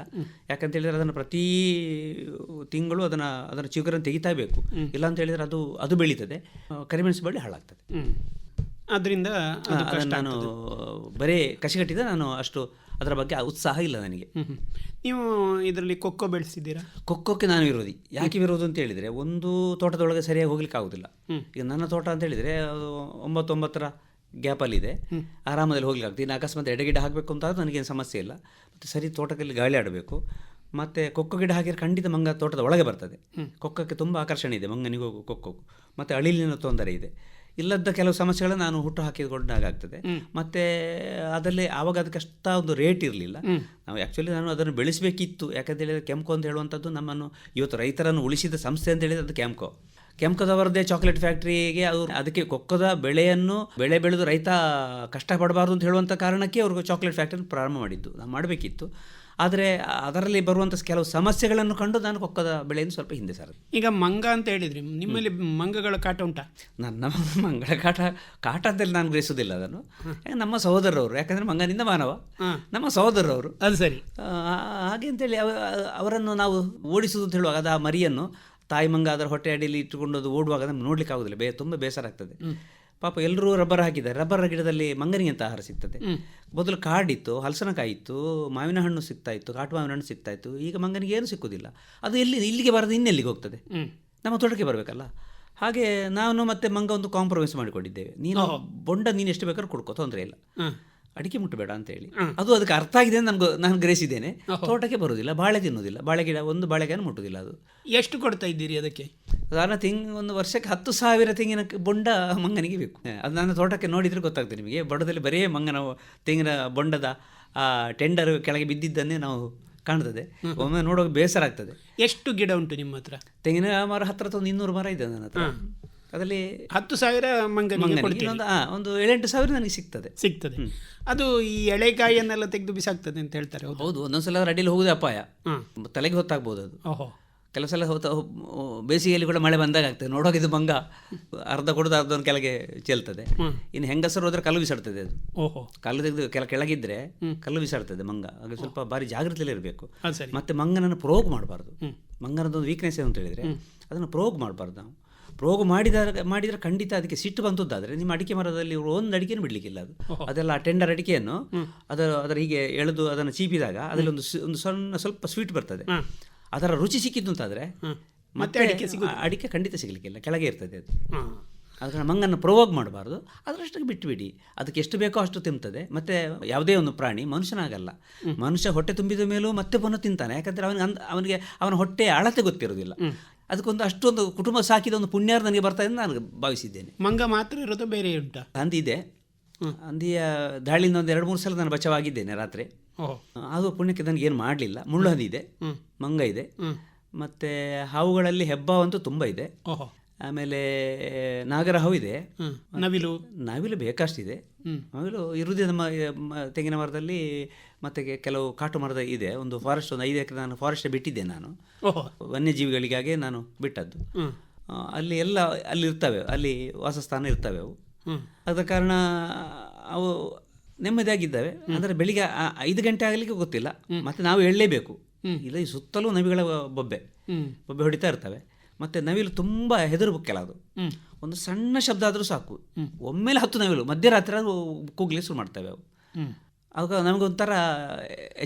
ಯಾಕಂತ ಹೇಳಿದರೆ ಅದನ್ನು ಪ್ರತಿ ತಿಂಗಳು ಅದನ್ನು ಚಿಗುರನ್ನು ತೆಗಿತಾ ಬೇಕು. ಇಲ್ಲ ಅಂತ ಹೇಳಿದರೆ ಅದು ಬೆಳೀತದೆ, ಕರಿಮೆಣಸು ಬಳ್ಳಿ ಹಾಳಾಗ್ತದೆ. ಅದರಿಂದ ನಾನು ಬರೀ ಕಸಿ ಕಟ್ಟಿದ ನಾನು ಅಷ್ಟು ಅದರ ಬಗ್ಗೆ ಉತ್ಸಾಹ ಇಲ್ಲ ನನಗೆ. ನೀವು ಇದರಲ್ಲಿ ಕೊಕ್ಕೋ ಬೆಳೆಸಿದ್ದೀರಾ? ಕೊಕ್ಕೋಕ್ಕೆ ನಾನು ವಿರೋಧಿ. ಯಾಕೆ ವಿರೋಧ ಅಂತ ಹೇಳಿದರೆ, ಒಂದು ತೋಟದೊಳಗೆ ಸರಿಯಾಗಿ ಹೋಗ್ಲಿಕ್ಕೆ ಆಗೋದಿಲ್ಲ. ಈಗ ನನ್ನ ತೋಟ ಅಂತ ಹೇಳಿದರೆ 9 ಗ್ಯಾಪಲ್ಲಿದೆ, ಆರಾಮದಲ್ಲಿ ಹೋಗ್ಲಿಕ್ಕೆ ಆಗ್ತದೆ. ಇನ್ನು ಅಕಸ್ಮಾತ್ ಎಡೆಗಿಡ ಹಾಕಬೇಕು ಅಂತ ನನಗೇನು ಸಮಸ್ಯೆ ಇಲ್ಲ. ಮತ್ತು ಸರಿ ತೋಟದಲ್ಲಿ ಗಾಳಿ ಆಡಬೇಕು. ಮತ್ತು ಕೊಕ್ಕೋ ಗಿಡ ಹಾಕಿದರೆ ಖಂಡಿತ ಮಂಗ ತೋಟದ ಒಳಗೆ ಬರ್ತದೆ. ಕೊಕ್ಕಕ್ಕೆ ತುಂಬ ಆಕರ್ಷಣೆ ಇದೆ, ಮಂಗನಿಗೂ ಕೊಕ್ಕೋಗೂ. ಮತ್ತು ಅಳಿಲಿನ ತೊಂದರೆ ಇದೆ. ಇಲ್ಲದ ಕೆಲವು ಸಮಸ್ಯೆಗಳನ್ನು ನಾನು ಹುಟ್ಟು ಹಾಕಿಕೊಂಡಾಗ್ತದೆ. ಮತ್ತು ಅದರಲ್ಲಿ ಆವಾಗ ಅದಕ್ಕೆ ಒಂದು ರೇಟ್ ಇರಲಿಲ್ಲ. ನಾವು ಆ್ಯಕ್ಚುಲಿ ನಾನು ಅದನ್ನು ಬೆಳೆಸಬೇಕಿತ್ತು. ಯಾಕಂತ ಹೇಳಿದರೆ ಕೆಂಕೋ ಅಂತ ಹೇಳುವಂಥದ್ದು ನಮ್ಮನ್ನು ಇವತ್ತು ರೈತರನ್ನು ಉಳಿಸಿದ ಸಂಸ್ಥೆ ಅಂತ ಹೇಳಿದರೆ ಅದು ಕೆಂಕೋದವರದ್ದೇ ಚಾಕ್ಲೇಟ್ ಫ್ಯಾಕ್ಟ್ರಿಗೆ ಅದಕ್ಕೆ ಕೊಕ್ಕದ ಬೆಳೆ ಬೆಳೆದು ರೈತ ಕಷ್ಟಪಡಬಾರ್ದು ಅಂತ ಹೇಳುವಂಥ ಕಾರಣಕ್ಕೆ ಅವ್ರಿಗೆ ಚಾಕ್ಲೇಟ್ ಫ್ಯಾಕ್ಟ್ರಿ ಪ್ರಾರಂಭ ಮಾಡಿದ್ದು. ನಾವು ಮಾಡಬೇಕಿತ್ತು. ಆದರೆ ಅದರಲ್ಲಿ ಬರುವಂಥ ಕೆಲವು ಸಮಸ್ಯೆಗಳನ್ನು ಕಂಡು ನಾನು ಕೊಕ್ಕದ ಬೆಳೆಯಿಂದ ಸ್ವಲ್ಪ ಹಿಂದೆ ಸರ್. ಈಗ ಮಂಗ ಅಂತ ಹೇಳಿದ್ರಿ, ನಿಮ್ಮಲ್ಲಿ ಮಂಗಗಳ ಕಾಟ ಉಂಟಾ? ನನ್ನ ಮಂಗಳ ಕಾಟದಲ್ಲಿ ನಾನು ಗ್ರಹಿಸೋದಿಲ್ಲ ಅದನ್ನು. ನಮ್ಮ ಸಹೋದರರವರು, ಯಾಕಂದರೆ ಮಂಗನಿಂದ ಮಾನವ, ನಮ್ಮ ಸಹೋದರರವರು. ಅದು ಸರಿ. ಹಾಗೆ ಅಂತೇಳಿ ಅವರನ್ನು ನಾವು ಓಡಿಸುವುದು ಅಂತ ಹೇಳುವಾಗ ಅದು ಆ ಮರಿಯನ್ನು ತಾಯಿ ಮಂಗ ಅದರ ಹೊಟ್ಟೆ ಅಡಿಯಲ್ಲಿ ಇಟ್ಟುಕೊಂಡು ಅದು ಓಡುವಾಗ ನಮ್ಗೆ ನೋಡ್ಲಿಕ್ಕೆ ಆಗೋದಿಲ್ಲ, ತುಂಬ ಬೇಸರ ಆಗ್ತದೆ. ಪಾಪ ಎಲ್ಲರೂ ರಬ್ಬರ್ ಹಾಕಿದ್ದಾರೆ. ರಬ್ಬರ್ ಗಿಡದಲ್ಲಿ ಮಂಗನಿಗೆ ಅಂತ ಆಹಾರ ಸಿಗ್ತದೆ. ಮೊದಲು ಕಾಡಿತ್ತು, ಹಲಸಿನಕಾಯಿ ಇತ್ತು, ಮಾವಿನ ಹಣ್ಣು ಸಿಗ್ತಾ ಇತ್ತು, ಕಾಟು ಮಾವಿನ ಹಣ್ಣು ಸಿಗ್ತಾ ಇತ್ತು. ಈಗ ಮಂಗನಿಗೆ ಏನು ಸಿಕ್ಕುದಿಲ್ಲ. ಅದು ಇಲ್ಲಿಗೆ ಬರೋದು ಇನ್ನೆಲ್ಲಿಗೆ ಹೋಗ್ತದೆ? ನಮ್ಮ ತೋಟಕ್ಕೆ ಬರಬೇಕಲ್ಲ. ಹಾಗೆ ನಾನು ಮತ್ತೆ ಮಂಗ ಒಂದು ಕಾಂಪ್ರಮೈಸ್ ಮಾಡಿಕೊಂಡಿದ್ದೇವೆ. ನೀನು ಎಷ್ಟು ಬೇಕಾದ್ರೂ ಕೊಡ್ಕೋ, ತೊಂದರೆ ಇಲ್ಲ, ಅಡಿಕೆ ಮುಟ್ಟಬೇಡ ಅಂತ ಹೇಳಿ. ಅದು ಅದಕ್ಕೆ ಅರ್ಥ ಆಗಿದೆ ಅಂತ ನಾನು ಗ್ರಹಿಸಿದ್ದೇನೆ. ತೋಟಕ್ಕೆ ಬರುವುದಿಲ್ಲ, ಬಾಳೆ ತಿನ್ನುವುದಿಲ್ಲ, ಬಾಳೆಗಿಡ ಒಂದು ಬಾಳೆಗಿಡ ಮುಟ್ಟುವುದಿಲ್ಲ. ಅದು ಎಷ್ಟು ಕೊಡ್ತಾ ಇದ್ದೀರಿ ಅದಕ್ಕೆ? ಸಾಧಾರಣ ಒಂದು ವರ್ಷಕ್ಕೆ 10,000 ತೆಂಗಿನ ಬೊಂಡ ಮಂಗನಿಗೆ ಬೇಕು. ಅದು ನನ್ನ ತೋಟಕ್ಕೆ ನೋಡಿದರೆ ಗೊತ್ತಾಗ್ತದೆ ನಿಮಗೆ. ಬೊಂಡದಲ್ಲಿ ಬರೀ ಮಂಗನ ತೆಂಗಿನ ಬೊಂಡದ ಟೆಂಡರ್ ಕೆಳಗೆ ಬಿದ್ದಿದ್ದನ್ನೇ ನಾವು ಕಾಣ್ತದೆ. ಒಮ್ಮೆ ನೋಡುವಾಗ ಬೇಸರ ಆಗ್ತದೆ. ಎಷ್ಟು ಗಿಡ ಉಂಟು ನಿಮ್ಮ ಹತ್ರ? ತೆಂಗಿನ ಮರ ಹತ್ರ 200 ಮರ ಇದೆ ನನ್ನ ಹತ್ರ. ಅದರಲ್ಲಿ 10,000 ಮಂಗನಿಗೆ ಒಂದು 7-8 ಸಾವಿರ ನನಗೆ ಸಿಗ್ತದೆ. ಅದು ಈ ಎಳೆಕಾಯಿಯನ್ನೆಲ್ಲ ತೆಗೆದು ಬಿಸಾಕ್ತದೆ ಅಂತ ಹೇಳ್ತಾರೆ. ಹೌದು, ಒಂದೊಂದ್ಸಲ ಅಡಿಯಲ್ಲಿ ಹೋಗುದೇ ಅಪಾಯ, ತಲೆಗೆ ಹೊತ್ತಾಗ್ಬೋದು ಅದು. ಕೆಲವು ಸಲ ಬೇಸಿಗೆಯಲ್ಲಿ ಕೂಡ ಮಳೆ ಬಂದಾಗ ಆಗ್ತದೆ. ನೋಡೋಕೆ ಇದು ಮಂಗ ಅರ್ಧ ಕುಡಿದು ಅರ್ಧವನ್ನು ಕೆಳಗೆ ಚೆಲ್ತದೆ. ಇನ್ನು ಹೆಂಗಸರು ಹೋದ್ರೆ ಕಲ್ಲು ಬಿಸಾಡ್ತದೆ ಅದು. ಕಲ್ಲು ತೆಗೆದು ಕೆಳಗಿದ್ರೆ ಕಲ್ಲು ಬಿಸಾಡ್ತದೆ ಮಂಗ. ಹಾಗೆ ಸ್ವಲ್ಪ ಭಾರಿ ಜಾಗೃತಿಯಲ್ಲಿ ಇರಬೇಕು. ಮತ್ತೆ ಮಂಗನನ್ನು ಪ್ರೋಗ್ ಮಾಡಬಾರ್ದು. ಮಂಗನದೊಂದು ವೀಕ್ನೆಸ್ ಏನು ಅಂತ ಹೇಳಿದರೆ, ಅದನ್ನು ಪ್ರೋಗ್ ಮಾಡಬಾರ್ದು. ನಾವು ಪ್ರೋಗ್ ಮಾಡಿದರೆ ಖಂಡಿತ ಅದಕ್ಕೆ ಸಿಟ್ಟು ಬಂತದ್ದಾದರೆ ನಿಮ್ಮ ಅಡಿಕೆ ಮರದಲ್ಲಿ ಒಂದು ಅಡಿಕೆನೂ ಬಿಡಲಿಕ್ಕಿಲ್ಲ. ಅದೆಲ್ಲ ಟೆಂಡರ್ ಅಡಿಕೆಯನ್ನು ಅದರ ಹೀಗೆ ಎಳೆದು ಅದನ್ನು ಚೀಪಿದಾಗ ಅದರಲ್ಲಿ ಒಂದು ಸ್ವಲ್ಪ ಸ್ವೀಟ್ ಬರ್ತದೆ. ಅದರ ರುಚಿ ಸಿಕ್ಕಿದ್ದು ಅಂತಾದರೆ ಮತ್ತೆ ಅಡಿಕೆ ಖಂಡಿತ ಸಿಗಲಿಕ್ಕಿಲ್ಲ, ಕೆಳಗೆ ಇರ್ತದೆ ಅದು. ಅದನ್ನು ಮಂಗನ್ನು ಪ್ರೊವೋಗ್ ಮಾಡಬಾರ್ದು. ಅದರಷ್ಟಕ್ಕೆ ಬಿಟ್ಟುಬಿಡಿ. ಅದಕ್ಕೆ ಎಷ್ಟು ಬೇಕೋ ಅಷ್ಟು ತಿಂತದೆ. ಮತ್ತು ಯಾವುದೇ ಒಂದು ಪ್ರಾಣಿ ಮನುಷ್ಯನಾಗಲ್ಲ. ಮನುಷ್ಯ ಹೊಟ್ಟೆ ತುಂಬಿದ ಮೇಲೂ ಮತ್ತೆ ಪುನಃ ತಿಂತಾನೆ. ಯಾಕಂದರೆ ಅವನಿಗೆ ಅವನ ಹೊಟ್ಟೆಯ ಅಳತೆ ಗೊತ್ತಿರೋದಿಲ್ಲ. ಅದಕ್ಕೊಂದು ಅಷ್ಟೊಂದು ಕುಟುಂಬ ಸಾಕಿದ ಒಂದು ಪುಣ್ಯ ನನಗೆ ಬರ್ತಾ ಇದೆ ನಾನು ಭಾವಿಸಿದ್ದೇನೆ. ಮಂಗ ಮಾತ್ರ ಇರೋದು, ಬೇರೆ ಉಂಟಾ? ಹಂದಿ ಇದೆ. ಹಂದಿಯ ದಾಳಿಯಿಂದ ಒಂದು 2-3 ಸಲ ನಾನು ಬಚಾವಾಗಿದ್ದೇನೆ ರಾತ್ರಿ. ಅದು ಪುಣ್ಯಕ್ಕೆ ನನಗೆ ಏನು ಮಾಡಲಿಲ್ಲ. ಮುಳ್ಳು ಹಂದಿ ಇದೆ, ಮಂಗ ಇದೆ, ಮತ್ತು ಹಾವುಗಳಲ್ಲಿ ಹೆಬ್ಬಾವಂತೂ ತುಂಬ ಇದೆ. ಆಮೇಲೆ ನಾಗರಹಾವು ಇದೆ, ನವಿಲು ಬೇಕಷ್ಟಿದೆ. ನವಿಲು ಇರುವುದೇ ನಮ್ಮ ತೆಂಗಿನ ಮರದಲ್ಲಿ, ಮತ್ತು ಕೆಲವು ಕಾಟು ಮರದ ಇದೆ. ಒಂದು ಫಾರೆಸ್ಟ್, ಒಂದು 5 ಎಕರೆ ನಾನು ಫಾರೆಸ್ಟ್ ಬಿಟ್ಟಿದ್ದೆ ನಾನು, ವನ್ಯಜೀವಿಗಳಿಗಾಗಿ ನಾನು ಬಿಟ್ಟದ್ದು. ಅಲ್ಲಿ ಎಲ್ಲ ಅಲ್ಲಿ ಇರ್ತವೆ, ಅಲ್ಲಿ ವಾಸಸ್ಥಾನ ಇರ್ತವೆ ಅವು. ಆದ ಕಾರಣ ಅವು ನೆಮ್ಮದಿಯಾಗಿದ್ದಾವೆ. ಅಂದರೆ ಬೆಳಿಗ್ಗೆ 5 ಗಂಟೆ ಆಗಲಿಕ್ಕೆ ಗೊತ್ತಿಲ್ಲ, ಮತ್ತು ನಾವು ಹೇಳಲೇಬೇಕು. ಇಲ್ಲ, ಈ ಸುತ್ತಲೂ ನವಿಗಳ ಬೊಬ್ಬೆ ಹೊಡಿತಾ ಇರ್ತವೆ. ಮತ್ತು ನವಿಲು ತುಂಬ ಹೆದರು ಕೆಲವು, ಒಂದು ಸಣ್ಣ ಶಬ್ದ ಆದರೂ ಸಾಕು, ಒಮ್ಮೆಲೆ 10 ನವಿಲು ಮಧ್ಯರಾತ್ರಿ ಅದು ಕೂಗ್ಲಿಕ್ಕೆ ಶುರು ಮಾಡ್ತವೆ ಅವು. ಆವಾಗ ನಮಗೊಂಥರ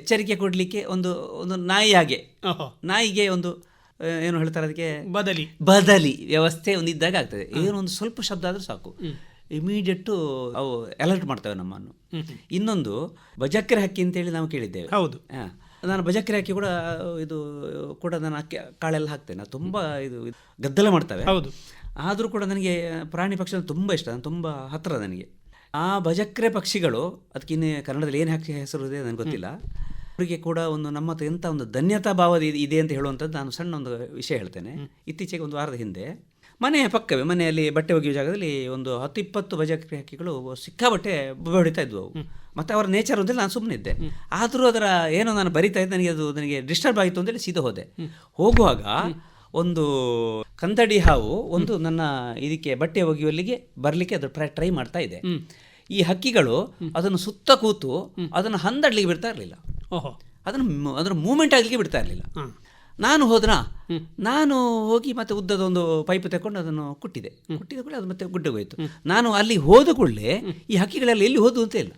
ಎಚ್ಚರಿಕೆ ಕೊಡಲಿಕ್ಕೆ ಒಂದು ನಾಯಿ ಹಾಗೆ, ನಾಯಿಗೆ ಒಂದು ಏನು ಹೇಳ್ತಾರೆ ಅದಕ್ಕೆ, ಬದಲಿ ವ್ಯವಸ್ಥೆ ಒಂದು ಇದ್ದಾಗ ಆಗ್ತದೆ. ಏನೊಂದು ಸ್ವಲ್ಪ ಶಬ್ದ ಆದರೂ ಸಾಕು, ಇಮಿಡಿಯೇಟು ಅವು ಅಲರ್ಟ್ ಮಾಡ್ತವೆ ನಮ್ಮನ್ನು. ಇನ್ನೊಂದು ಬಜಕ್ರೆ ಹಕ್ಕಿ ಅಂತೇಳಿ ನಾವು ಕೇಳಿದ್ದೇವೆ. ಹೌದು, ನಾನು ಬಜಕ್ರೆ ಹಕ್ಕಿ ಕೂಡ ನಾನು ಅಕ್ಕಿ ಕಾಳೆಲ್ಲ ಹಾಕ್ತೇನೆ. ತುಂಬ ಇದು ಗದ್ದಲ ಮಾಡ್ತವೆ. ಹೌದು, ಆದರೂ ಕೂಡ ನನಗೆ ಪ್ರಾಣಿ ಪಕ್ಷಿ ತುಂಬ ಇಷ್ಟ, ತುಂಬ ಹತ್ತಿರ ನನಗೆ. ಆ ಬಜಕ್ರೆ ಪಕ್ಷಿಗಳು, ಅದಕ್ಕೆ ಇನ್ನು ಕನ್ನಡದಲ್ಲಿ ಏನು ಹೆಸರು ಇದೆ ನನಗೆ ಗೊತ್ತಿಲ್ಲ. ಅವರಿಗೆ ಕೂಡ ಒಂದು ನಮ್ಮ ಎಂಥ ಒಂದು ಧನ್ಯತಾ ಭಾವ ಇದೆ ಅಂತ ಹೇಳುವಂಥದ್ದು ನಾನು ಸಣ್ಣ ಒಂದು ವಿಷಯ ಹೇಳ್ತೇನೆ. ಇತ್ತೀಚೆಗೆ ಒಂದು ವಾರದ ಹಿಂದೆ ಮನೆಯ ಪಕ್ಕವೇ, ಮನೆಯಲ್ಲಿ ಬಟ್ಟೆ ಒಗೆಯುವ ಜಾಗದಲ್ಲಿ ಒಂದು 10-20 ಬಜಕ್ರೆ ಹಕ್ಕಿಗಳು ಸಿಕ್ಕಾಬಟ್ಟೆ ಹೊಡಿತಾ ಇದ್ವು ಅವು. ಮತ್ತು ಅವರ ನೇಚರ್ ಅಂತೇಳಿ ನಾನು ಸುಮ್ಮನೆ ಇದ್ದೆ. ಆದರೂ ಅದರ ಏನೋ ನಾನು ಬರಿತಾ ಇದ್ದೆ, ನನಗೆ ಡಿಸ್ಟರ್ಬ್ ಆಯಿತು ಅಂತೇಳಿ ಸೀದಾ ಹೋಗುವಾಗ ಒಂದು ಕಂದಡಿ ಹಾವು ಒಂದು ನನ್ನ ಇದಕ್ಕೆ ಬಟ್ಟೆ ಒಗೆಯುವಲ್ಲಿಗೆ ಬರಲಿಕ್ಕೆ ಅದು ಟ್ರೈ ಮಾಡ್ತಾ ಇದೆ. ಈ ಹಕ್ಕಿಗಳು ಅದನ್ನು ಸುತ್ತ ಕೂತು ಅದನ್ನು ಹಂದಡ್ಲಿಕ್ಕೆ ಬಿಡ್ತಾ ಇರಲಿಲ್ಲ, ಅದರ ಮೂಮೆಂಟ್ ಆಗಲಿಕ್ಕೆ ಬಿಡ್ತಾ ಇರಲಿಲ್ಲ. ನಾನು ಹೋಗಿ ಮತ್ತೆ ಉದ್ದದ ಒಂದು ಪೈಪ್ ತಗೊಂಡು ಅದನ್ನು ಕುಟ್ಟಿದ ಕೂಡಲೇ ಅದು ಮತ್ತೆ ಗುಡ್ಡೆಗೆ ಹೋಯಿತು. ನಾನು ಅಲ್ಲಿ ಹೋದ ಕೂಡಲೇ ಈ ಹಕ್ಕಿಗಳೆಲ್ಲ ಎಲ್ಲಿ ಹೋದು ಅಂತ ಇಲ್ಲ,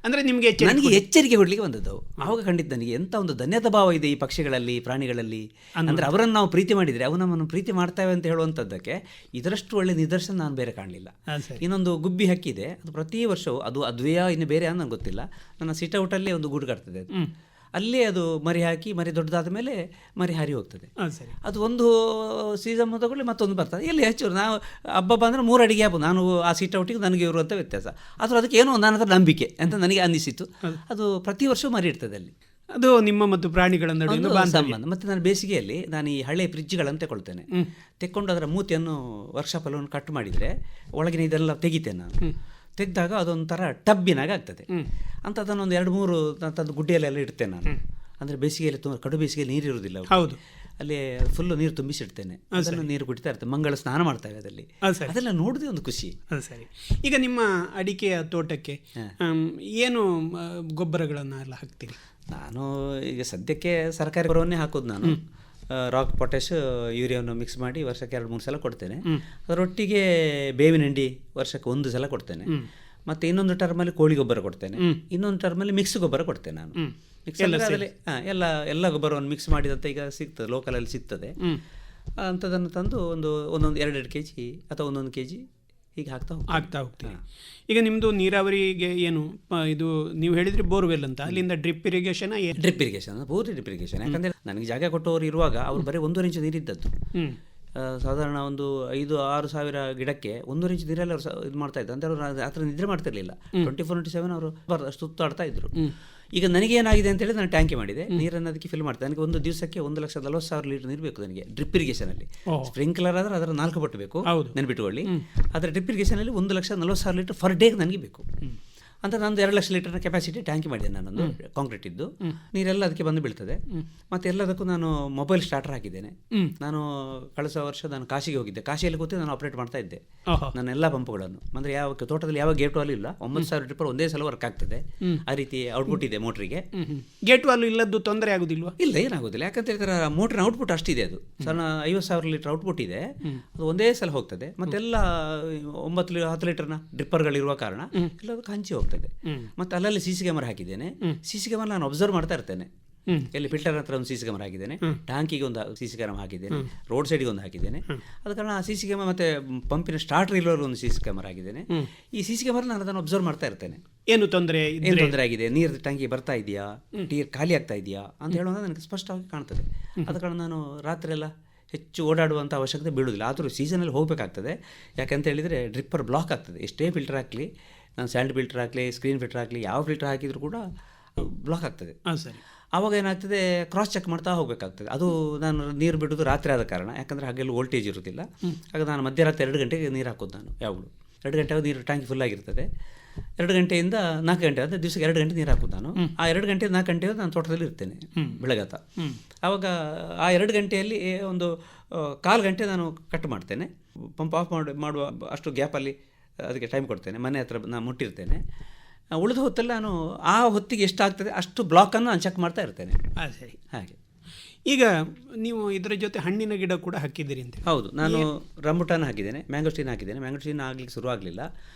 ಅಂದರೆ ನನಗೆ ಎಚ್ಚರಿಕೆ ಕೊಡಲಿಕ್ಕೆ ಬಂದದ್ದು. ಆವಾಗ ಖಂಡಿತ ನನಗೆ ಎಂಥ ಒಂದು ಧನ್ಯತಾ ಭಾವ ಇದೆ ಈ ಪಕ್ಷಿಗಳಲ್ಲಿ, ಪ್ರಾಣಿಗಳಲ್ಲಿ. ಅಂದರೆ ಅವರನ್ನು ನಾವು ಪ್ರೀತಿ ಮಾಡಿದರೆ ಅವು ನಮ್ಮನ್ನು ಪ್ರೀತಿ ಮಾಡ್ತೇವೆ ಅಂತ ಹೇಳುವಂಥದ್ದಕ್ಕೆ ಇದರಷ್ಟು ಒಳ್ಳೆ ನಿದರ್ಶನ ನಾನು ಬೇರೆ ಕಾಣಲಿಲ್ಲ. ಇನ್ನೊಂದು ಗುಬ್ಬಿ ಹಕ್ಕಿ ಇದೆ, ಅದು ಪ್ರತಿ ವರ್ಷವೂ ಅದುವೇ ಇನ್ನು ಬೇರೆ ನನಗೆ ಗೊತ್ತಿಲ್ಲ, ನನ್ನ ಸಿಟೌಟಲ್ಲಿ ಒಂದು ಗೂಡು ಕಟ್ತದೆ. ಅಲ್ಲೇ ಅದು ಮರಿ ಹಾಕಿ, ಮರಿ ದೊಡ್ಡದಾದ ಮೇಲೆ ಮರಿ ಹಾರಿ ಹೋಗ್ತದೆ. ಅದು ಒಂದು ಸೀಸನ್ ತಗೊಳ್ಳಿ ಮತ್ತೊಂದು ಬರ್ತದೆ. ಎಲ್ಲಿ ಹೆಚ್ಚು ನಾವು ಹಬ್ಬ ಬಂದರೆ 3 ಅಡಿಗೆ ಹಬ್ಬ, ನಾನು ಆ ಸಿಟೌಟಿಗೆ ನನಗೆ ಇರುವಂಥ ವ್ಯತ್ಯಾಸ. ಆದರೂ ಅದಕ್ಕೆ ಏನೋ ನನ್ನ ಹತ್ರ ನಂಬಿಕೆ ಅಂತ ನನಗೆ ಅನ್ನಿಸಿತು. ಅದು ಪ್ರತಿ ವರ್ಷವೂ ಮರಿ ಇರ್ತದೆ ಅಲ್ಲಿ. ಅದು ನಿಮ್ಮ ಮತ್ತು ಪ್ರಾಣಿಗಳ ನಡುವಿನ ಸಂಬಂಧ. ಮತ್ತು ನಾನು ಬೇಸಿಗೆಯಲ್ಲಿ ನಾನು ಈ ಹಳೆ ಫ್ರಿಜ್ಗಳನ್ನು ತೆಗೊಳ್ತೇನೆ. ತೆಕ್ಕೊಂಡು ಅದರ ಮೂತಿಯನ್ನು ವರ್ಕ್ಶಾಪಲ್ಲಿ ಕಟ್ ಮಾಡಿದರೆ ಒಳಗಿನ ಇದೆಲ್ಲ ತೆಗಿತೇನೆ ನಾನು. ತೆಗೆದಾಗ ಅದೊಂಥರ ಟಬ್ಬಿನಾಗ ಆಗ್ತದೆ ಅಂತ ಅದನ್ನೊಂದು 2-3 ತಂದು ಗುಡ್ಡೆಯಲ್ಲೆಲ್ಲ ಇಡ್ತೇನೆ ನಾನು. ಅಂದರೆ ಬೇಸಿಗೆಯಲ್ಲಿ ತುಂಬ ಕಡು ಬೇಸಿಗೆಯಲ್ಲಿ ನೀರು ಇರುವುದಿಲ್ಲ, ಹೌದು, ಅಲ್ಲಿ ಫುಲ್ಲು ನೀರು ತುಂಬಿಸಿಡ್ತೇನೆ. ಅದನ್ನು ನೀರು ಕುಡಿತಾ ಇರ್ತೇನೆ, ಮಂಗಳ ಸ್ನಾನ ಮಾಡ್ತೇವೆ ಅದರಲ್ಲಿ. ಅದೆಲ್ಲ ನೋಡಿದೆ ಒಂದು ಖುಷಿ. ಸರಿ, ಈಗ ನಿಮ್ಮ ಅಡಿಕೆಯ ತೋಟಕ್ಕೆ ಏನು ಗೊಬ್ಬರಗಳನ್ನೆಲ್ಲ ಹಾಕ್ತೀರಿ? ನಾನು ಈಗ ಸದ್ಯಕ್ಕೆ ಸರ್ಕಾರಿ ಗೊಬ್ಬರವನ್ನೇ ಹಾಕೋದು. ನಾನು ರಾಕ್, ಪೊಟ್ಯಾಶ್, ಯೂರಿಯಾವನ್ನು ಮಿಕ್ಸ್ ಮಾಡಿ ವರ್ಷಕ್ಕೆ 2-3 ಸಲ ಕೊಡ್ತೇನೆ. ಅದರೊಟ್ಟಿಗೆ ಬೇವಿನ ಹಿಂಡಿ ವರ್ಷಕ್ಕೆ 1 ಸಲ ಕೊಡ್ತೇನೆ. ಮತ್ತು ಇನ್ನೊಂದು ಟರ್ಮಲ್ಲಿ ಕೋಳಿ ಗೊಬ್ಬರ ಕೊಡ್ತೇನೆ, ಇನ್ನೊಂದು ಟರ್ಮಲ್ಲಿ ಮಿಕ್ಸ್ ಗೊಬ್ಬರ ಕೊಡ್ತೇನೆ ನಾನು. ಮಿಕ್ಸ್ ಅದರಲ್ಲಿ ಎಲ್ಲ ಗೊಬ್ಬರವನ್ನು ಮಿಕ್ಸ್ ಮಾಡಿದಂತ ಈಗ ಸಿಗ್ತದೆ, ಲೋಕಲಲ್ಲಿ ಸಿಗ್ತದೆ. ಅಂಥದ್ದನ್ನು ತಂದು ಒಂದೊಂದು 2-2 kg ಅಥವಾ 1 kg ಹೀಗೆ ಆಗ್ತಾ ಹೋಗ್ತೀವಿ. ಈಗ ನಿಮ್ಮದು ನೀರಾವರಿಗೆ ಏನು ಇದು ನೀವು ಹೇಳಿದ್ರಿ ಬೋರ್ವೆಲ್ ಅಂತ, ಅಲ್ಲಿಂದ ಡ್ರಿಪ್ ಇರಿಗೇಷನ್? ಡ್ರಿಪ್ ಇರಿಗೇಷನ್, ಪೂರ್ತಿ ಡ್ರಿಪ್ ಇರಿಗೇಷನ್. ಯಾಕಂದರೆ ನನಗೆ ಜಾಗ ಕೊಟ್ಟವರು ಇರುವಾಗ ಅವರು ಬರೀ 1.5 ಇಂಚು ನೀರಿದ್ದದ್ದು. ಸಾಧಾರಣ ಒಂದು 5-6 ಸಾವಿರ ಗಿಡಕ್ಕೆ 1.5 ಇಂಚು ನೀರಲ್ಲಿ ಅವರು ಇದು ಮಾಡ್ತಾ ಇದ್ರು. ಅಂದರೆ ಅವರು ಆ ಥರ ನಿದ್ರೆ ಮಾಡ್ತಿರ್ಲಿಲ್ಲ. 24/7 ಅವರು ಸುತ್ತಾಡ್ತಾ ಇದ್ರು. ಈಗ ನನಗೇನಾಗಿದೆ ಅಂತೇಳಿ ನಾನು ಟ್ಯಾಂಕಿ ಮಾಡಿದೆ, ನೀರನ್ನು ಅದಕ್ಕೆ ಫಿಲ್ ಮಾಡ್ತೇನೆ. ನನಗೆ ಒಂದು ದಿವಸಕ್ಕೆ 1,40,000 ಲೀಟರ್ ನೀರು ಬೇಕು ನನಗೆ ಡ್ರಿಪ್ ಇರಿಗೇಷನಲ್ಲಿ. ಸ್ಪ್ರಿಂಕ್ಲರ್ ಆದರೆ ಅದರ 4 ಪಟ್ಟು ಬೇಕು, ನೆನ್ಬಿಟ್ಟುಕೊಳ್ಳಿ. ಆದರೆ ಡ್ರಿಪ್ ಇರಿಗೇಷನಲ್ಲಿ 1,40,000 ಲೀಟರ್ ಫರ್ ಡೇಗೆ ನನಗೆ ಬೇಕು ಅಂತ. ನಂದು 2 ಲಕ್ಷ ಲೀಟರ್ನ ಕೆಪಾಸಿಟಿ ಟ್ಯಾಂಕಿ ಮಾಡಿದೆ ನಾನೊಂದು, ಕಾಂಕ್ರೀಟ್ ಇದ್ದು. ನೀರೆಲ್ಲ ಅದಕ್ಕೆ ಬಂದು ಬೀಳ್ತದೆ. ಮತ್ತು ಎಲ್ಲದಕ್ಕೂ ನಾನು ಮೊಬೈಲ್ ಸ್ಟಾರ್ಟರ್ ಹಾಕಿದ್ದೇನೆ. ನಾನು ಕಳೆದ ವರ್ಷ ನಾನು ಕಾಶಿಗೆ ಹೋಗಿದ್ದೆ. ಕಾಶಿಯಲ್ಲಿ ಕೂತು ನಾನು ಆಪರೇಟ್ ಮಾಡ್ತಾ ಇದ್ದೆ ನನ್ನ ಎಲ್ಲ ಪಂಪ್ಗಳನ್ನು. ಅಂದರೆ ಯಾವ ತೋಟದಲ್ಲಿ ಯಾವ ಗೇಟ್ ವಾಲ್ ಇಲ್ಲ, 9,000 ಡ್ರಿಪ್ಪರ್ ಒಂದೇ ಸಲ ವರ್ಕ್ ಆಗ್ತದೆ. ಆ ರೀತಿ ಔಟ್ಪುಟ್ ಇದೆ ಮೋಟ್ರಿಗೆ. ಗೇಟ್ ವಾಲ್ ಇಲ್ಲದ್ದು ತೊಂದರೆ ಆಗೋದಿಲ್ವಾ? ಇಲ್ಲ, ಏನಾಗೋದಿಲ್ಲ. ಯಾಕಂತ ಹೇಳಿದ್ರೆ ಮೋಟ್ರಿನ ಔಟ್ಪುಟ್ ಅಷ್ಟಿದೆ. ಅದು ಸಣ್ಣ 50,000 ಲೀಟರ್ ಔಟ್ಪುಟ್ ಇದೆ, ಅದು ಒಂದೇ ಸಲ ಹೋಗ್ತದೆ. ಮತ್ತೆಲ್ಲ 9-10 ಲೀಟರ್ನ ಡ್ರಿಪ್ಪರ್ಗಳಿರುವ ಕಾರಣ ಎಲ್ಲದಕ್ಕೂ ಹಂಚಿ ಹೋಗ್ತದೆ. ಮತ್ತೆ ಅಲ್ಲಲ್ಲಿ CC ಕ್ಯಾಮರಾ ಹಾಕಿದ್ದೇನೆ. CC ಕ್ಯಾಮರಾ ನಾನು ಅಬ್ಸರ್ವ್ ಮಾಡ್ತಾ ಇರ್ತೇನೆ. ಎಲ್ಲಿ ಫಿಲ್ಟರ್ ಹತ್ರ ಒಂದು CC ಕ್ಯಾಮರಾ ಹಾಕಿದ್ದೇನೆ, ಟ್ಯಾಂಕಿಗೆ ಒಂದು CC ಕ್ಯಾಮರಾ ಹಾಕಿದ್ದೇನೆ, ರೋಡ್ ಸೈಡ್ಗೆ ಒಂದು ಹಾಕಿದ್ದೇನೆ. ಅದ ಕಾರಣ ಆ CC ಕ್ಯಾಮರಾ ಮತ್ತು ಪಂಪಿನ ಸ್ಟಾರ್ಟರ್ ಇರೋರು ಒಂದು CC ಕ್ಯಾಮರಾ ಹಾಕಿದ್ದೇನೆ. ಈ CC ಕ್ಯಾಮರಾ ನಾನು ಅದನ್ನು ಅಬ್ಸರ್ವ್ ಮಾಡ್ತಾ ಇರ್ತೇನೆ. ಏನು ತೊಂದರೆ ಆಗಿದೆ, ನೀರು ಟ್ಯಾಂಕಿ ಬರ್ತಾ ಇದೆಯಾ, ನೀರು ಖಾಲಿ ಆಗ್ತಾ ಇದೆಯಾ ಅಂತ ಹೇಳುವಾಗ ನನಗೆ ಸ್ಪಷ್ಟವಾಗಿ ಕಾಣ್ತದೆ. ಅದ ಕಾರಣ ನಾನು ರಾತ್ರಿ ಎಲ್ಲ ಹೆಚ್ಚು ಓಡಾಡುವಂಥ ಅವಶ್ಯಕತೆ ಬೀಳುವುದಿಲ್ಲ. ಆದರೂ ಸೀಸನಲ್ಲಿ ಹೋಗಬೇಕಾಗ್ತದೆ. ಯಾಕಂತ ಹೇಳಿದರೆ ಡ್ರಿಪ್ಪರ್ ಬ್ಲಾಕ್ ಆಗ್ತದೆ. ಎಷ್ಟೇ ಫಿಲ್ಟರ್ ಹಾಕಲಿ, ನಾನು ಸ್ಯಾಂಡ್ ಫಿಲ್ಟರ್ ಹಾಕಲಿ, ಸ್ಕ್ರೀನ್ ಫಿಲ್ಟರ್ ಹಾಕಲಿ, ಯಾವ ಫಿಲ್ಟರ್ ಹಾಕಿದರೂ ಕೂಡ ಬ್ಲಾಕ್ ಆಗ್ತದೆ. ಸರಿ. ಆವಾಗ ಏನಾಗ್ತದೆ, ಕ್ರಾಸ್ ಚೆಕ್ ಮಾಡ್ತಾ ಹೋಗಬೇಕಾಗ್ತದೆ. ಅದು ನಾನು ನೀರು ಬಿಡೋದು ರಾತ್ರಿ ಆದ ಕಾರಣ, ಯಾಕಂದರೆ ಹಾಗೆಲ್ಲ ವೋಲ್ಟೇಜ್ ಇರೋದಿಲ್ಲ. ಆಗ ನಾನು ಮಧ್ಯರಾತ್ರಿ 2 ಗಂಟೆಗೆ ನೀರು ಹಾಕೋದು. ನಾನು ಯಾವಾಗಲೂ 2 ಗಂಟೆಗೆ ನೀರು ಟ್ಯಾಂಕಿ ಫುಲ್ ಆಗಿರ್ತದೆ. 2 ಗಂಟೆಯಿಂದ 4 ಗಂಟೆ ಅಂದರೆ ದಿವಸಕ್ಕೆ 2 ಗಂಟೆ ನೀರು ಹಾಕೋದು ನಾನು. ಆ 2 ಗಂಟೆ 4 ಗಂಟೆ ನಾನು ತೋಟದಲ್ಲಿ ಇರ್ತೇನೆ ಬೆಳಗಾತ. ಆವಾಗ ಆ 2 ಗಂಟೆಯಲ್ಲಿ ಒಂದು 1/4 ಗಂಟೆ ನಾನು ಕಟ್ ಮಾಡ್ತೇನೆ. ಪಂಪ್ ಆಫ್ ಮಾಡುವ ಅಷ್ಟು ಗ್ಯಾಪಲ್ಲಿ ಅದಕ್ಕೆ ಟೈಮ್ ಕೊಡ್ತೇನೆ. ಮನೆ ಹತ್ರ ನಾನು ಮುಟ್ಟಿರ್ತೇನೆ. ಉಳಿದ ಹೊತ್ತಲ್ಲಿ ನಾನು ಆ ಹೊತ್ತಿಗೆ ಎಷ್ಟಾಗ್ತದೆ ಅಷ್ಟು ಬ್ಲಾಕನ್ನು ನಾನು ಚೆಕ್ ಮಾಡ್ತಾ ಇರ್ತೇನೆ. ಸರಿ. ಹಾಗೆ. ಈಗ ನೀವು ಇದರ ಜೊತೆ ಹಣ್ಣಿನ ಗಿಡ ಕೂಡ ಹಾಕಿದ್ದೀರಿ ಅಂತ? ಹೌದು, ನಾನು ರಂಬುಟಾನ್ ಹಾಕಿದ್ದೇನೆ, ಮ್ಯಾಂಗೋಸ್ಟೀನ್ ಹಾಕಿದ್ದೇನೆ. ಮ್ಯಾಂಗೋಸ್ಟೀನ್ ಆಗಲಿಕ್ಕೆ ಶುರು ಆಗಲಿಲ್ಲ,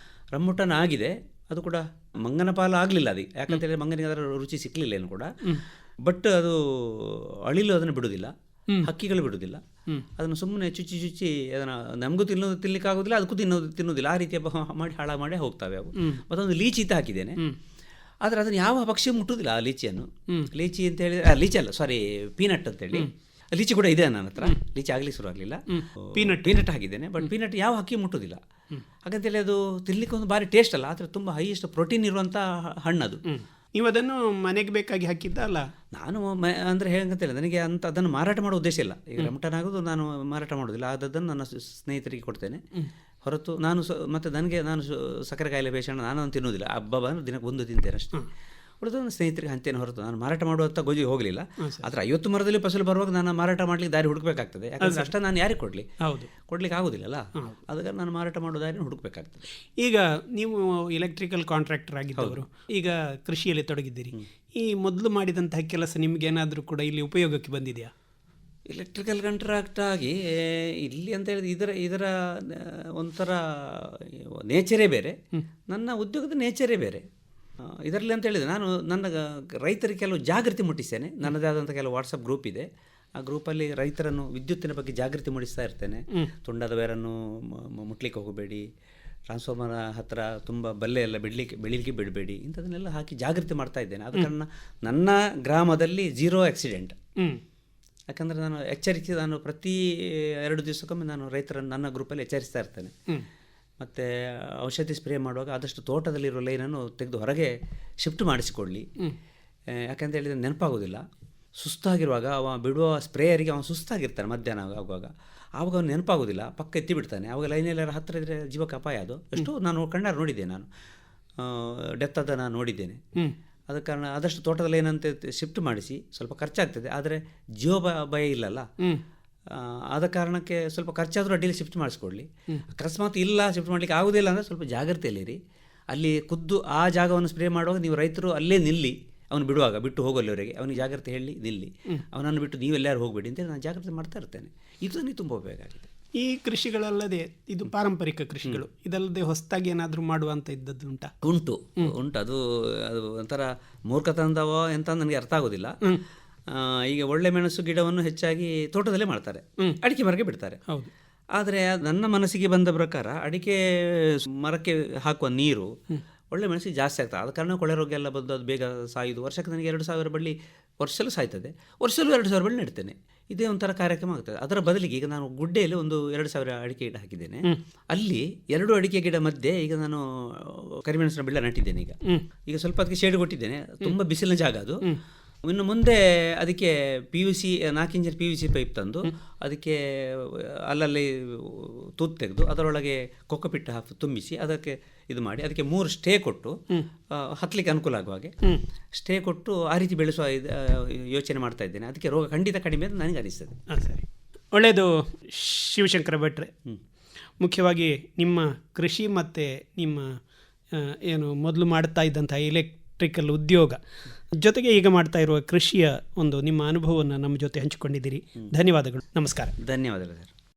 ರಂಬುಟಾನ್ ಆಗಿದೆ. ಅದು ಕೂಡ ಮಂಗನ ಪಾಲು ಆಗಲಿಲ್ಲ ಅದಕ್ಕೆ, ಯಾಕಂತ ಹೇಳಿದ್ರೆ ಮಂಗನಿಗೆ ಅದರ ರುಚಿ ಸಿಕ್ಕಲಿಲ್ಲ ಏನು ಕೂಡ. ಬಟ್ ಅದು ಅಳಿಲು ಅದನ್ನು ಬಿಡುವುದಿಲ್ಲ, ಹಕ್ಕಿಗಳು ಬಿಡುವುದಿಲ್ಲ. ಅದನ್ನು ಸುಮ್ಮನೆ ಚುಚ್ಚಿ ಅದನ್ನು ನಮಗೂ ತಿನ್ನಲಿಕ್ಕೆ ಆಗೋದಿಲ್ಲ, ಅದಕ್ಕೂ ತಿನ್ನೋದಿಲ್ಲ. ಆ ರೀತಿಯ ಮಾಡಿ ಹಾಳು ಮಾಡೇ ಹೋಗ್ತವೆ ಅವು. ಮತ್ತೊಂದು ಲೀಚಿ ಹಾಕಿದ್ದೇನೆ, ಆದರೆ ಅದನ್ನು ಯಾವ ಪಕ್ಷಿ ಮುಟ್ಟುವುದಿಲ್ಲ ಆ ಲೀಚಿಯನ್ನು. ಲೀಚಿ ಅಂತ ಹೇಳಿದರೆ ಲೀಚಿ ಅಲ್ಲ, ಪೀನಟ್ ಅಂತೇಳಿ ಲೀಚಿ ಕೂಡ ಇದೆ ನನ್ನ ಹತ್ರ. ಲೀಚಿ ಆಗಲಿ ಶುರು ಆಗಲಿಲ್ಲ. ಪೀನಟ್ ಹಾಕಿದ್ದೇನೆ, ಬಟ್ ಪೀನಟ್ ಯಾವ ಹಕ್ಕಿ ಮುಟ್ಟುವುದಿಲ್ಲ. ಹಾಗಂತೇಳಿ ಅದು ತಿನ್ನಲಿಕ್ಕೆ ಒಂದು ಭಾರಿ ಟೇಸ್ಟ್ ಅಲ್ಲ, ಆದರೆ ತುಂಬ ಹೈಯೆಸ್ಟ್ ಪ್ರೋಟೀನ್ ಇರುವಂಥ ಹಣ್ಣದು. ನೀವು ಅದನ್ನು ಮನೆಗೆ ಬೇಕಾಗಿ ಹಾಕಿದ್ದ ಅಲ್ಲ? ನಾನು ಅಂದರೆ ಹೇಗಂತೇಳಿ ನನಗೆ ಅದನ್ನು ಮಾರಾಟ ಮಾಡೋ ಉದ್ದೇಶ ಇಲ್ಲ. ಈಗ ರಂಬುಟಾನ್ ಆಗೋದು ನಾನು ಮಾರಾಟ ಮಾಡೋದಿಲ್ಲ, ಅದನ್ನು ನನ್ನ ಸ್ನೇಹಿತರಿಗೆ ಕೊಡ್ತೇನೆ ಹೊರತು ಮತ್ತು ನಾನು ಸಕ್ಕರೆ ಕಾಯಿಲೆ ಪೇಷಂಟ್, ನಾನು ತಿನ್ನೋದಿಲ್ಲ. ಹಬ್ಬ ದಿನಕ್ಕೆ 1 ತಿಂತೇನೆ ಅಷ್ಟೇ. ಉಳಿದು ನನ್ನ ಸ್ನೇಹಿತರಿಗೆ ಹಂತೇನೆ ಹೊರತು ನಾನು ಮಾರಾಟ ಮಾಡುವಂಥ ಗೋಜಿಗೆ ಹೋಗಲಿಲ್ಲ. ಆದರೆ 50 ಮರದಲ್ಲಿ ಫಸಲು ಬರುವಾಗ ನಾನು ಮಾರಾಟ ಮಾಡಲಿಕ್ಕೆ ದಾರಿ ಹುಡುಕಬೇಕಾಗ್ತದೆ. ಯಾಕಂದರೆ ಅಷ್ಟೇ ನಾನು ಯಾರಿಗೆ ಕೊಡಲಿ, ಕೊಡ್ಲಿಕ್ಕೆ ಆಗೋದಿಲ್ಲಲ್ಲ. ಅದಕ್ಕೆ ನಾನು ಮಾರಾಟ ಮಾಡೋ ದಾರಿ ಹುಡುಕಬೇಕಾಗ್ತದೆ. ಈಗ ನೀವು ಎಲೆಕ್ಟ್ರಿಕಲ್ ಕಾಂಟ್ರಾಕ್ಟರ್ ಆಗಿದ್ದವರು, ಈಗ ಕೃಷಿಯಲ್ಲಿ ತೊಡಗಿದ್ದೀರಿ. ಈ ಮೊದಲು ಮಾಡಿದಂತಹ ಕೆಲಸ ನಿಮಗೇನಾದರೂ ಕೂಡ ಇಲ್ಲಿ ಉಪಯೋಗಕ್ಕೆ ಬಂದಿದೆಯಾ? ಎಲೆಕ್ಟ್ರಿಕಲ್ ಕಾಂಟ್ರಾಕ್ಟ್ ಆಗಿ ಇಲ್ಲಿ ಅಂತ ಹೇಳಿದ್ರೆ ಇದರ ಒಂಥರ ನೇಚರೇ ಬೇರೆ, ನನ್ನ ಉದ್ಯೋಗದ ನೇಚರೇ ಬೇರೆ. ಇದರಲ್ಲಿ ಅಂತ ಹೇಳಿದರೆ ನಾನು ನನ್ನ ರೈತರಿಗೆ ಕೆಲವು ಜಾಗೃತಿ ಮುಟ್ಟಿಸ್ತೇನೆ. ನನ್ನದೇ ಆದಂಥ ಕೆಲವು ವಾಟ್ಸಪ್ ಗ್ರೂಪ್ ಇದೆ. ಆ ಗ್ರೂಪಲ್ಲಿ ರೈತರನ್ನು ವಿದ್ಯುತ್ತಿನ ಬಗ್ಗೆ ಜಾಗೃತಿ ಮೂಡಿಸ್ತಾ ಇರ್ತೇನೆ. ತುಂಡಾದ ವೈರನ್ನು ಮುಟ್ಲಿಕ್ಕೆ ಹೋಗಬೇಡಿ, ಟ್ರಾನ್ಸ್ಫಾರ್ಮರ್ ಹತ್ತಿರ ತುಂಬ ಬಲ್ಲೆ ಎಲ್ಲ ಬೆಳೀಲಿಕ್ಕೆ ಬಿಡಬೇಡಿ, ಇಂಥದನ್ನೆಲ್ಲ ಹಾಕಿ ಜಾಗೃತಿ ಮಾಡ್ತಾ ಇದ್ದೇನೆ. ಆದ ಕಾರಣ ನನ್ನ ಗ್ರಾಮದಲ್ಲಿ 0 ಆಕ್ಸಿಡೆಂಟ್. ಯಾಕಂದರೆ ನಾನು ಪ್ರತಿ 2 ದಿವಸಕ್ಕೊಮ್ಮೆ ನಾನು ರೈತರನ್ನು ನನ್ನ ಗ್ರೂಪಲ್ಲಿ ಎಚ್ಚರಿಸ್ತಾ ಇರ್ತೇನೆ. ಮತ್ತು ಔಷಧಿ ಸ್ಪ್ರೇ ಮಾಡುವಾಗ ಆದಷ್ಟು ತೋಟದಲ್ಲಿರೋ ಲೈನನ್ನು ತೆಗೆದು ಹೊರಗೆ ಶಿಫ್ಟ್ ಮಾಡಿಸಿಕೊಳ್ಳಿ. ಯಾಕಂತ ಹೇಳಿದರೆ ನೆನಪಾಗೋದಿಲ್ಲ. ಸುಸ್ತಾಗಿರುವಾಗ ಅವ ಬಿಡುವ ಸ್ಪ್ರೇಯರಿಗೆ ಅವನು ಸುಸ್ತಾಗಿರ್ತಾನೆ ಮಧ್ಯಾಹ್ನ ಆಗುವಾಗ ಅವನು ನೆನಪಾಗೋದಿಲ್ಲ, ಪಕ್ಕ ಎತ್ತಿ ಬಿಡ್ತಾನೆ. ಆವಾಗ ಲೈನೆಲ್ಲ ಹತ್ತಿರ ಇದ್ದರೆ ಜೀವಕ್ಕೆ ಅಪಾಯ. ಅದು ಎಷ್ಟು ನಾನು ಕಣ್ಣಾರು ನೋಡಿದ್ದೇನೆ, ನಾನು ಡೆತ್ ಅದನ್ನು ನೋಡಿದ್ದೇನೆ. ಆದ ಕಾರಣ ಆದಷ್ಟು ತೋಟದಲ್ಲಿ ಏನಂತ ಶಿಫ್ಟ್ ಮಾಡಿಸಿ. ಸ್ವಲ್ಪ ಖರ್ಚಾಗ್ತದೆ, ಆದರೆ ಜೀವ ಭಯ ಇಲ್ಲಲ್ಲ. ಆದ ಕಾರಣಕ್ಕೆ ಸ್ವಲ್ಪ ಖರ್ಚಾದರೂ ಅಡ್ಡಿಯಲ್ಲಿ ಶಿಫ್ಟ್ ಮಾಡಿಸ್ಕೊಳ್ಳಿ. ಅಕಸ್ಮಾತ್ ಇಲ್ಲ ಶಿಫ್ಟ್ ಮಾಡಲಿಕ್ಕೆ ಆಗೋದಿಲ್ಲ ಅಂದರೆ ಸ್ವಲ್ಪ ಜಾಗ್ರತೆಯಲ್ಲಿರಿ. ಅಲ್ಲಿ ಖುದ್ದು ಆ ಜಾಗವನ್ನು ಸ್ಪ್ರೇ ಮಾಡುವಾಗ ನೀವು ರೈತರು ಅಲ್ಲೇ ನಿಲ್ಲಿ. ಅವನು ಬಿಟ್ಟು ಹೋಗೋಲ್ಲಿವರೆಗೆ ಅವನಿಗೆ ಜಾಗ್ರತೆ ಹೇಳಿ ನಿಲ್ಲಿ. ಅವನನ್ನು ಬಿಟ್ಟು ನೀವೆಲ್ಲರೂ ಹೋಗಬೇಡಿ ಅಂತೇಳಿ ನಾನು ಜಾಗ್ರತೆ ಮಾಡ್ತಾ ಇರ್ತೇನೆ. ಇದು ನನಗೆ ತುಂಬ ಉಪಯೋಗ. ಈ ಕೃಷಿಗಳಲ್ಲದೆ ಇದು ಪಾರಂಪರಿಕ ಕೃಷಿಗಳು, ಇದಲ್ಲದೆ ಹೊಸದಾಗಿ ಏನಾದರೂ ಮಾಡುವಂಥ ಇದ್ದದ್ದು ಉಂಟು? ಅದು ಒಂಥರ ಮೂರ್ಖತನದವೋ ಎಂತ ನನಗೆ ಅರ್ಥ ಆಗೋದಿಲ್ಲ. ಈಗ ಒಳ್ಳೆ ಮೆಣಸು ಗಿಡವನ್ನು ಹೆಚ್ಚಾಗಿ ತೋಟದಲ್ಲೇ ಮಾಡ್ತಾರೆ, ಅಡಿಕೆ ಮರಕ್ಕೆ ಬಿಡ್ತಾರೆ. ಆದರೆ ನನ್ನ ಮನಸ್ಸಿಗೆ ಬಂದ ಪ್ರಕಾರ ಅಡಿಕೆ ಮರಕ್ಕೆ ಹಾಕುವ ನೀರು ಒಳ್ಳೆ ಮೆಣಸಿಗೆ ಜಾಸ್ತಿ ಆಗ್ತದೆ. ಆದ ಕಾರಣ ಕೊಳೆ ರೋಗ ಎಲ್ಲ ಬಂದು ಅದು ಬೇಗ ಸಾಯುವುದು. ವರ್ಷಕ್ಕೆ ನನಗೆ 2000 ಬಳ್ಳಿ ವರ್ಷಲ್ಲೂ ಸಾಯ್ತದೆ, ವರ್ಷಲ್ಲೂ 2000 ಬಳ್ಳಿ ನೆಡ್ತೇನೆ. ಇದೇ ಒಂಥರ ಕಾರ್ಯಕ್ರಮ ಆಗ್ತದೆ. ಅದರ ಬದಲಿಗೆ ಈಗ ನಾನು ಗುಡ್ಡೆಯಲ್ಲಿ ಒಂದು 2000 ಅಡಿಕೆ ಗಿಡ ಹಾಕಿದ್ದೇನೆ. ಅಲ್ಲಿ 2 ಅಡಿಕೆ ಗಿಡ ಮಧ್ಯೆ ಈಗ ನಾನು ಕರಿಮೆಣಸಿನ ಬೆಳ್ಳ ನಟ್ಟಿದ್ದೇನೆ. ಈಗ ಸ್ವಲ್ಪ ಅದಕ್ಕೆ ಶೇಡ್ ಕೊಟ್ಟಿದ್ದೇನೆ. ತುಂಬ ಬಿಸಿಲಿನ ಜಾಗ ಅದು. ಇನ್ನು ಮುಂದೆ ಅದಕ್ಕೆ PVC 4 ಇಂಚಿನ PVC ಪೈಪ್ ತಂದು ಅದಕ್ಕೆ ಅಲ್ಲಲ್ಲಿ ತೂತು ತೆಗೆದು ಅದರೊಳಗೆ ಕೊಕ್ಕಪಿಟ್ಟು ತುಂಬಿಸಿ ಅದಕ್ಕೆ ಇದು ಮಾಡಿ ಅದಕ್ಕೆ 3 ಸ್ಟೇ ಕೊಟ್ಟು ಹತ್ತಲಿಕ್ಕೆ ಅನುಕೂಲ ಆಗುವ ಹಾಗೆ ಸ್ಟೇ ಕೊಟ್ಟು ಆ ರೀತಿ ಬೆಳೆಸುವ ಯೋಚನೆ ಮಾಡ್ತಾ ಇದ್ದೇನೆ. ಅದಕ್ಕೆ ರೋಗ ಖಂಡಿತ ಕಡಿಮೆ ಅಂತ ನನಗೆ ಅನಿಸ್ತದೆ. ಸರಿ, ಒಳ್ಳೆಯದು ಶಿವಶಂಕರ ಭಟ್ರೆ. ಮುಖ್ಯವಾಗಿ ನಿಮ್ಮ ಕೃಷಿ ಮತ್ತು ನಿಮ್ಮ ಏನು ಮೊದಲು ಮಾಡ್ತಾ ಇದ್ದಂಥ ಎಲೆಕ್ಟ್ರಿಕಲ್ ಉದ್ಯೋಗ ಜೊತೆಗೆ ಈಗ ಮಾಡ್ತಾ ಇರುವ ಕೃಷಿಯ ಒಂದು ನಿಮ್ಮ ಅನುಭವವನ್ನು ನಮ್ಮ ಜೊತೆ ಹಂಚಿಕೊಂಡಿದ್ದೀರಿ. ಧನ್ಯವಾದಗಳು. ನಮಸ್ಕಾರ. ಧನ್ಯವಾದಗಳು ಸರ್.